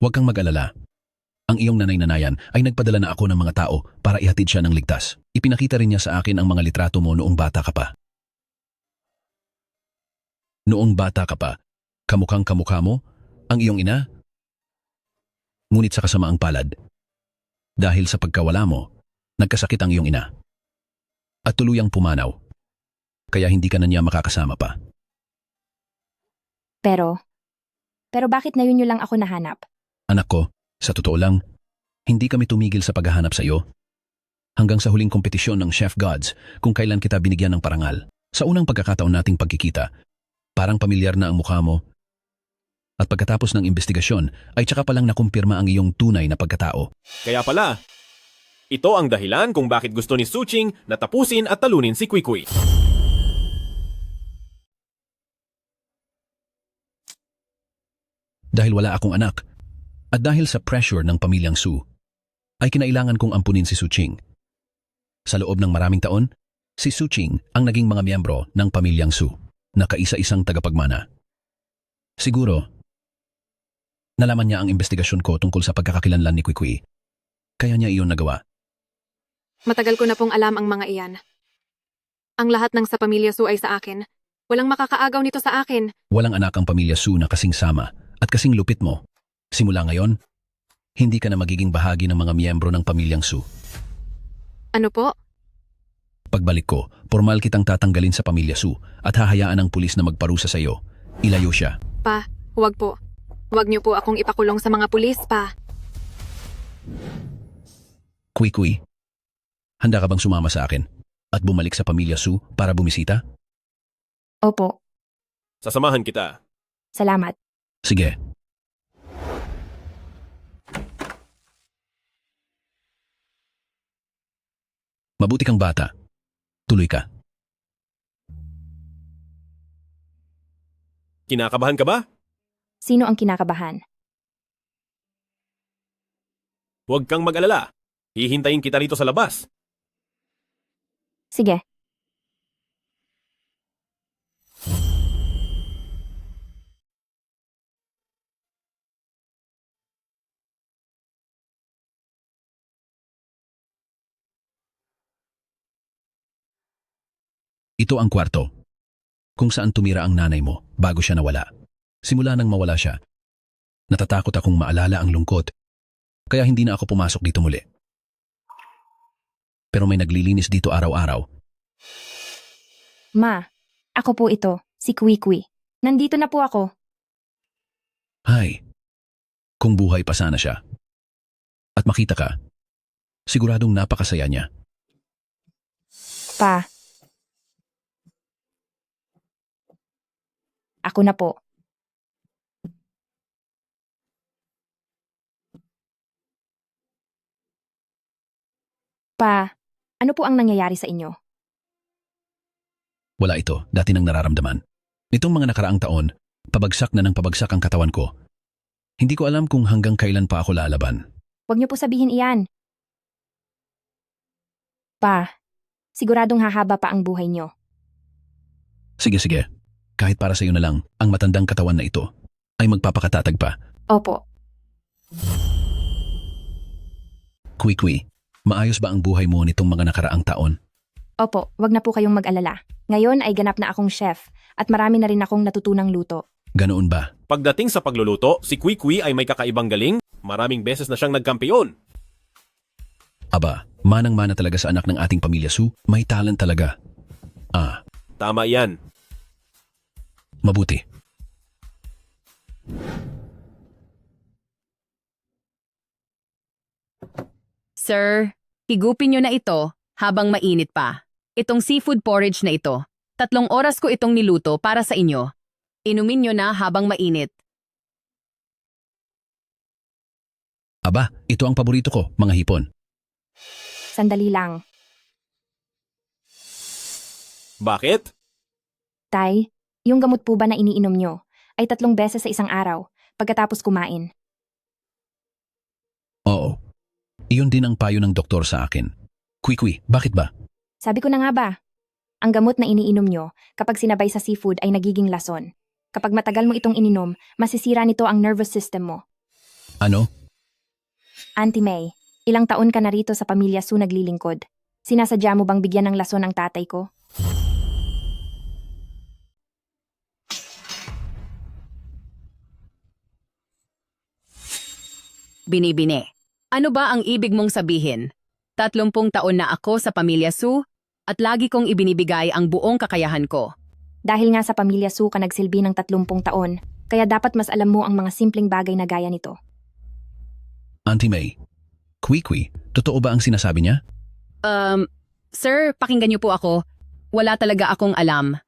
Huwag kang mag-alala. Ang iyong nanay-nanayan ay nagpadala na ako ng mga tao para ihatid siya ng ligtas. Ipinakita rin niya sa akin ang mga litrato mo noong bata ka pa. Noong bata ka pa, kamukhang kamukha mo ang iyong ina. Ngunit sa kasamaang palad, dahil sa pagkawala mo, nagkasakit ang iyong ina. At tuluyang pumanaw, kaya hindi ka na niya makakasama pa. Pero bakit ngayon niyo lang ako nahanap? Anak ko, sa totoo lang, hindi kami tumigil sa paghahanap sa iyo. Hanggang sa huling kompetisyon ng Chef Gods kung kailan kita binigyan ng parangal. Sa unang pagkakataon nating pagkikita, parang pamilyar na ang mukha mo. At pagkatapos ng investigasyon ay tsaka palang nakumpirma ang iyong tunay na pagkatao. Kaya pala, ito ang dahilan kung bakit gusto ni Suching na tapusin at talunin si Kuy-kuy. Dahil wala akong anak, at dahil sa pressure ng pamilyang Su, ay kinailangan kong ampunin si Suching. Sa loob ng maraming taon, si Suching ang naging mga miyembro ng pamilyang Su, na kaisa-isang tagapagmana. Siguro, nalaman niya ang investigasyon ko tungkol sa pagkakakilanlan ni Kuy-kuy, kaya niya iyon nagawa. Matagal ko na pong alam ang mga iyan. Ang lahat ng sa pamilya Su ay sa akin. Walang makakaagaw nito sa akin. Walang anak ang pamilya Su na kasing sama at kasing lupit mo. Simula ngayon, hindi ka na magiging bahagi ng mga miyembro ng pamilyang Su. Ano po? Pagbalik ko, formal kitang tatanggalin sa pamilya Su at hahayaan ng pulis na magparusa sa iyo. Ilayo siya. Pa, huwag po. Huwag niyo po akong ipakulong sa mga pulis, pa. Kuy-kuy, handa ka bang sumama sa akin at bumalik sa pamilya Su para bumisita? Opo, Sasamahan kita. salamat. Sige. Mabuti kang bata. Tuloy ka. Kinakabahan ka ba? Sino ang kinakabahan? Huwag kang mag-alala. Hihintayin kita rito sa labas. Sige. Ito ang kwarto, kung saan tumira ang nanay mo bago siya nawala. Simula nang mawala siya, natatakot akong maalala ang lungkot, kaya hindi na ako pumasok dito muli. Pero may naglilinis dito araw-araw. Ma, ako po ito, si Kuy-kuy. Nandito na po ako. Hay, kung buhay pa sana siya. At makita ka, siguradong napakasaya niya. Pa. Ako na po. Pa, ano po ang nangyayari sa inyo? Wala ito, dati nang nararamdaman. Nitong mga nakaraang taon, pabagsak na ng pabagsak ang katawan ko. Hindi ko alam kung hanggang kailan pa ako lalaban. Huwag niyo po sabihin iyan. Pa, siguradong hahaba pa ang buhay niyo. Sige. Kahit para sa iyo na lang, ang matandang katawan na ito ay magpapakatatag pa. Opo. Kuy-kuy, maayos ba ang buhay mo nitong mga nakaraang taon? Opo, wag na po kayong mag-alala. Ngayon ay ganap na akong chef at marami na rin akong natutunang luto. Ganoon ba? Pagdating sa pagluluto, si Kwee ay may kakaibang galing. Maraming beses na siyang nagkampiyon. Aba, manang-mana talaga sa anak ng ating pamilya Su. May talent talaga. Ah, Tama yan. mabuti. Sir, higupin nyo na ito habang mainit pa. Itong seafood porridge na ito. 3 oras ko itong niluto para sa inyo. Inumin nyo na habang mainit. Aba, ito ang paborito ko, mga hipon. Sandali lang. Bakit? Tay, yung gamot po ba na iniinom nyo ay 3 beses sa isang araw pagkatapos kumain? Oo. Iyon din ang payo ng doktor sa akin. Kwee, bakit ba? Sabi ko na nga ba, ang gamot na iniinom nyo kapag sinabay sa seafood ay nagiging lason. Kapag matagal mo itong ininom, masisira nito ang nervous system mo. Ano? Auntie May, ilang taon ka na rito sa pamilya Su naglilingkod. Sinasadya mo bang bigyan ng lason ang tatay ko? Binibini. Ano ba ang ibig mong sabihin? 30 taon na ako sa pamilya Su at lagi kong ibinibigay ang buong kakayahan ko. Dahil nga sa pamilya Su ka nagsilbi ng 30 taon, kaya dapat mas alam mo ang mga simpleng bagay na gaya nito. Auntie May, Kwee, totoo ba ang sinasabi niya? Sir, pakinggan niyo po ako. Wala talaga akong alam.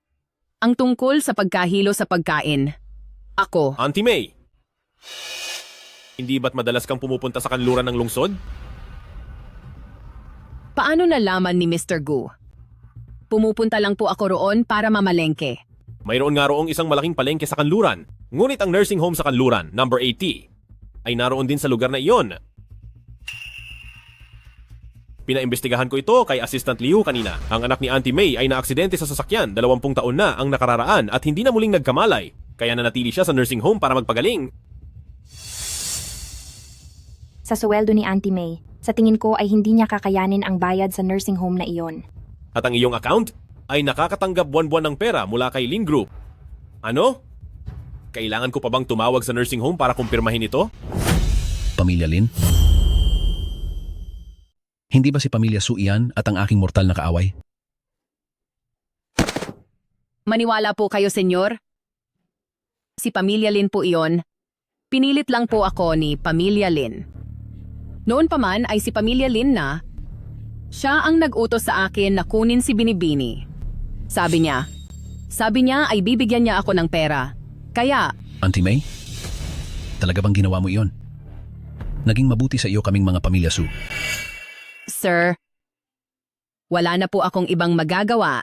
Ang tungkol sa pagkahilo sa pagkain. Ako. Auntie May! Hindi ba't madalas kang pumupunta sa kanluran ng lungsod? Paano nalaman ni Mr. Gu? Pumupunta lang po ako roon para mamalengke. Mayroon nga roong isang malaking palengke sa kanluran. Ngunit ang nursing home sa kanluran, number 80, ay naroon din sa lugar na iyon. Pinaimbestigahan ko ito kay Assistant Liu kanina. Ang anak ni Auntie May ay naaksidente sa sasakyan, 20 taon na ang nakararaan at hindi na muling nagkamalay. Kaya nanatili siya sa nursing home para magpagaling. Sa sweldo ni Auntie May, sa tingin ko ay hindi niya kakayanin ang bayad sa nursing home na iyon. At ang iyong account ay nakakatanggap buwan-buwan ng pera mula kay Lin Group. Ano? Kailangan ko pa bang tumawag sa nursing home para kumpirmahin ito? Pamilya Lin? Hindi ba si Pamilya Su iyan at ang aking mortal na kaaway? Maniwala po kayo, senyor. Si Pamilya Lin po iyon. Pinilit lang po ako ni Pamilya Lin. Noon pa man ay si Pamilya Lin na siya ang nag-utos sa akin na kunin si Binibini. Sabi niya ay bibigyan niya ako ng pera. Kaya, Auntie May? Talaga bang ginawa mo iyon? Naging mabuti sa iyo kaming mga Pamilya Su. Sir, wala na po akong ibang magagawa.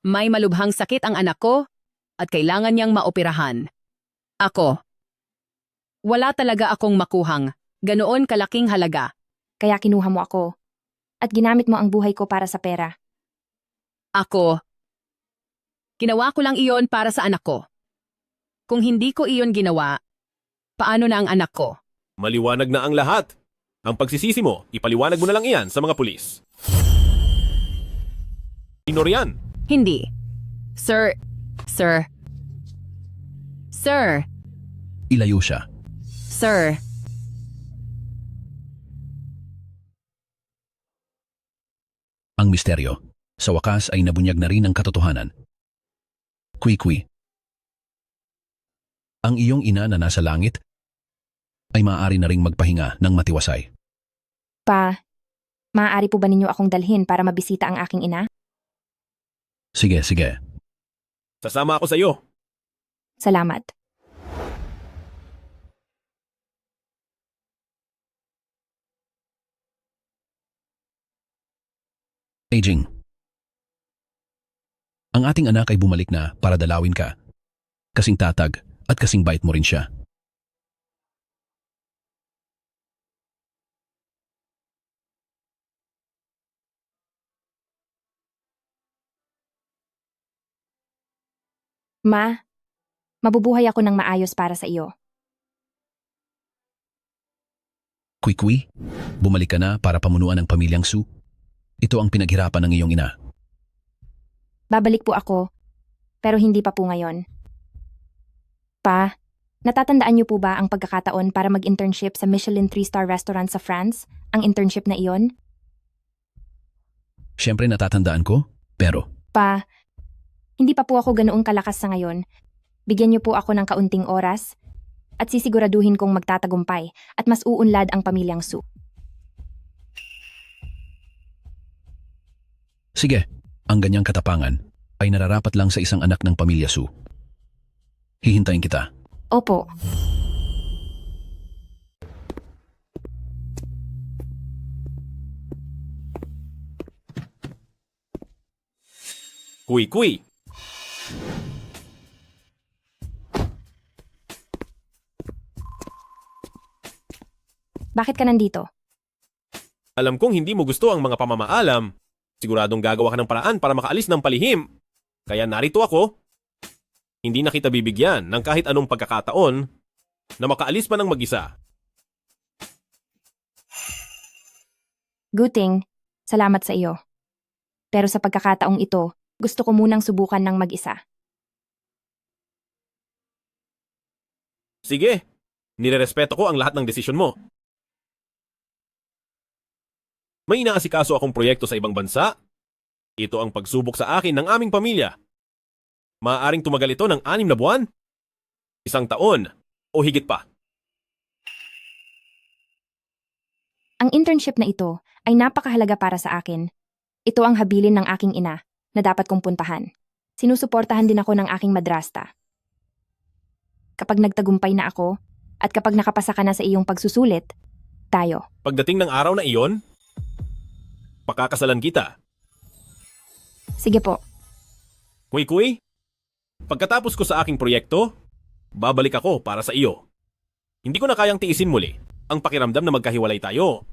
May malubhang sakit ang anak ko at kailangan niyang maoperahan. Ako, wala talaga akong makuhang ganoon kalaking halaga. Kaya kinuha mo ako. At ginamit mo ang buhay ko para sa pera. Ako, ginawa ko lang iyon para sa anak ko. Kung hindi ko iyon ginawa, paano na ang anak ko? Maliwanag na ang lahat. Ang pagsisisi mo, ipaliwanag mo na lang iyan sa mga pulis. Sino riyan? Hindi. Sir. Ilayo siya. Sir. Ang misteryo, sa wakas ay nabunyag na rin ang katotohanan. Kwee, ang iyong ina na nasa langit ay maaari na ring magpahinga ng matiwasay. Pa, maaari po ba ninyo akong dalhin para mabisita ang aking ina? Sige. Sasama ako sa iyo. Salamat. Aging. Ang ating anak ay bumalik na para dalawin ka. Kasing tatag at kasing bait mo rin siya. Ma, mabubuhay ako ng maayos para sa iyo. Kwee, bumalik ka na para pamunuan ng pamilyang Su. Ito ang pinaghirapan ng iyong ina. Babalik po ako, pero hindi pa po ngayon. Pa, natatandaan niyo po ba ang pagkakataon para mag-internship sa Michelin 3-star restaurant sa France? Ang internship na iyon? Siyempre natatandaan ko, pero Pa, hindi pa po ako ganoong kalakas sa ngayon. Bigyan niyo po ako ng kaunting oras at sisiguraduhin kong magtatagumpay at mas uunlad ang pamilyang Su. sige, ang ganyang katapangan ay nararapat lang sa isang anak ng pamilya Su. Hihintayin kita. Opo. Kui-kui. Bakit ka nandito? Alam kong hindi mo gusto ang mga pamamaalam. Siguradong gagawa ka ng paraan para makaalis ng palihim. Kaya narito ako. Hindi na kita bibigyan ng kahit anong pagkakataon na makaalis pa ng mag-isa. Guting, salamat sa iyo. Pero sa pagkakataong ito, gusto ko munang subukan ng mag-isa. Sige, nirerespeto ko ang lahat ng desisyon mo. May inaasikaso akong proyekto sa ibang bansa. Ito ang pagsubok sa akin ng aming pamilya. Maaaring tumagal ito ng 6 na buwan, 1 taon, o higit pa. Ang internship na ito ay napakahalaga para sa akin. Ito ang habilin ng aking ina na dapat kong puntahan. Sinusuportahan din ako ng aking madrasta. Kapag nagtagumpay na ako at kapag nakapasa ka na sa iyong pagsusulit, tayo. Pagdating ng araw na iyon, pakakasalan kita. Sige po. Kui-kui, pagkatapos ko sa aking proyekto, babalik ako para sa iyo. Hindi ko na kayang tiisin muli ang pakiramdam na magkahiwalay tayo.